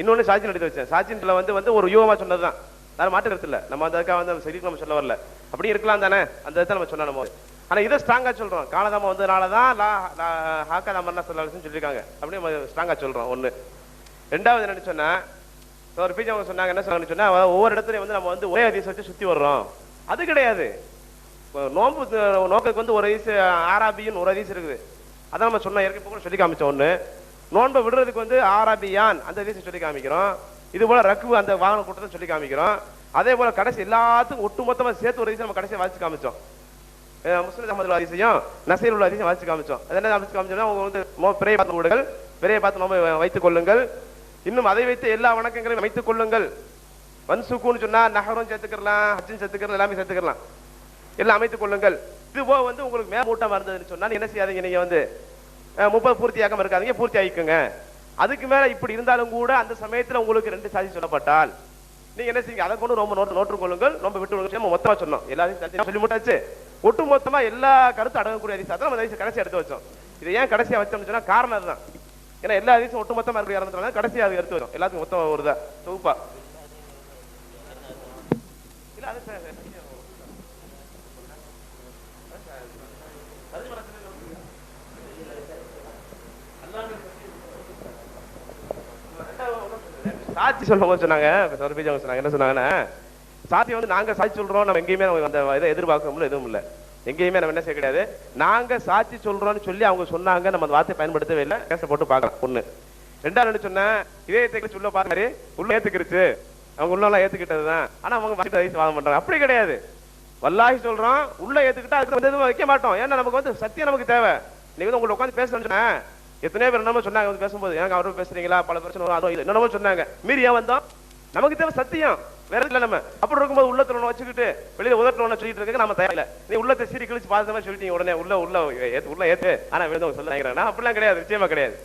இன்னொன்னு சாட்சின்னு எடுத்து வச்சேன். சாட்சின்ல வந்து ஒரு யூகமா சொன்னதுதான், நான் மாற்று கருத்து இல்லை. நம்ம அதுக்காக வந்து செய்தி நம்ம சொல்ல வரல, அப்படி இருக்கலாம் தானே, அந்த இடத்த நம்ம சொன்னோம். ஆனா இதை ஸ்ட்ராங்கா சொல்றோம், காலதாமம் வந்ததுனாலதான் ஹாக்காதாமன்னா சொல்லியிருக்காங்க, அப்படியே ஸ்ட்ராங்கா சொல்றோம். ஒண்ணு. ரெண்டாவது என்னன்னு சொன்னா, ஒரு பீஜ் அவங்க சொன்னாங்க, என்ன சொன்னாங்கன்னு சொன்னா, ஒவ்வொரு இடத்துலயும் வந்து நம்ம வந்து ஒரே ஹதீஸ் வச்சு சுத்தி வர்றோம். அது கிடையாது. நோம்பு நோக்கத்துக்கு வந்து ஒரு ஹதீஸ் ஆராபியின் ஒரு ஹதீஸ் இருக்குது, அதான் நம்ம சொன்னோம். ஏற்கனவே சொல்லி காமிச்சோம். ஒண்ணு, நோன்பை விடுறதுக்கு வந்து ஆராபியான் அந்த ஹதீஸ் சொல்லி காமிக்கிறோம். இது போல ரக்கு அந்த வாகன கூட்டத்தை சொல்லி காமிக்கிறோம். அதே போல கடைசி எல்லாத்துக்கும் ஒட்டுமொத்தமா சேர்த்து ஒரு ஹதீஸ் நம்ம கடைசியா வாசிச்சு காமிச்சோம். முஸ்லிம் அஹமதுல் ஹதீஸையும் நசீர் உள்ள ஹதீஸையும் வாசிச்சு காமிச்சோம். அது என்ன வாசிச்சு காமிச்சோம்னா, அவங்க வந்து பிறையை பார்த்து விடுங்கள், பிறையை பார்த்து நோம்பை வைத்துக் கொள்ளுங்கள், இன்னும் அதை வைத்து எல்லா வணக்கங்களையும் வைத்துக் கொள்ளுங்கள். வன்சுக்குன்னு சொன்னா நகரும் சேர்த்துக்கலாம், ஹஜ்ஜும் சேர்த்துக்கலாம், எல்லாமே சேர்த்துக்கலாம், எல்லாம் அமைத்துக் கொள்ளுங்கள். இது போக வந்து உங்களுக்கு மேமூட்டமா இருந்ததுன்னு சொன்னா என்ன செய்யாதீங்க, நீங்க வந்து 30 பூர்த்தியாக்காம இருக்காதீங்க, பூர்த்தி ஆயிக்குங்க. அதுக்கு மேல இப்படி இருந்தாலும் கூட அந்த சமயத்துல உங்களுக்கு 2 சாதி சொல்லப்பட்டால் நீங்க என்ன செய்யுங்க, அதை கொண்டு ரொம்ப நோட்டு கொள்ளுங்கள், ரொம்ப விட்டு நம்ம மொத்தமா சொன்னோம், எல்லாத்தையும் சொல்லி முட்டாச்சு. ஒட்டு மொத்தமா எல்லா கருத்து அடங்கக்கூடிய ஹதீஸ் தான் நம்ம கடைசி எடுத்து வச்சோம். இதை ஏன் கடைசியா வச்சோம்னு சொன்னா காரணம் அதுதான். ஏன்னா எல்லா ஹதீஸும் ஒட்டு மொத்தமா இருக்கிற இறந்துனால கடைசியா அது எடுத்து வச்சோம், எல்லாத்துக்கும் மொத்தமா வருதா தொகுப்பா. இல்ல அது சாட்சி சொல்லும்போது சொன்னாங்க, சொன்னாங்க என்ன சொன்னாங்கன்னா, சாட்சி வந்து நாங்க சாட்சி சொல்றோம், நம்ம எங்கேயுமே அந்த இதை எதிர்பார்க்கணும் எதுவும் இல்லை, எங்கேயுமே நம்ம என்ன செய்ய கிடையாது. நாங்க சாட்சி சொல்றோம்னு சொல்லி அவங்க சொன்னாங்க, நம்ம அந்த வார்த்தையை பயன்படுத்தவே இல்லை, கேச போட்டு பார்க்கலாம். ஒண்ணு. ரெண்டாவது சொன்னா இதயத்தை சொல்ல பாரு உள்ள ஏத்துக்கிருச்சு, அவங்க உள்ள ஏத்துக்கிட்டதுதான், ஆனா அவங்க வாதம் பண்றாங்க. அப்படி கிடையாது, வல்லாஹி சொல்றோம், உள்ள ஏத்துக்கிட்டா அதுக்கு வந்து எதுவும் வைக்க மாட்டோம். ஏன்னா நமக்கு வந்து சத்தியம் நமக்கு தேவை. நீங்க வந்து உங்களை உட்காந்து பேசணும்னு எத்தனையோ பேர் என்னமோ சொன்னாங்க வந்து பேசும்போது, எனக்கு அவரும் பேசுறீங்களா, பல பிரச்சனை வரும், என்னமோ சொன்னாங்க, மீறி ஏன் வந்தோம், நமக்கு தேவை சத்தியம், வேற இல்ல. நம்ம அப்படி இருக்கும்போது உள்ளத்துல ஒண்ணு வச்சுக்கிட்டு வெளியில உதட்டல சொல்லிட்டு இருக்க நம்ம தயாரில்ல. நீ உள்ளத்தை சீரி கிழிச்சு பார்த்த மாதிரி சொல்லிட்டீங்க, உடனே உள்ள ஏத்து, ஆனா வேணும் சொல்ல நினைக்கிறேன், அப்படிலாம் கிடையாது, நிச்சயமா கிடையாது.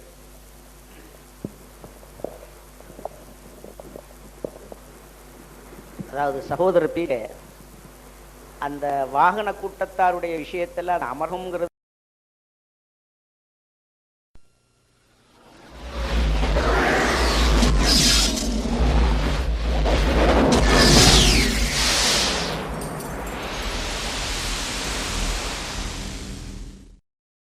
அதாவது சகோதரர் பீட அந்த வாகன கூட்டத்தாருடைய விஷயத்துல அந்த அமர்வுங்கிறது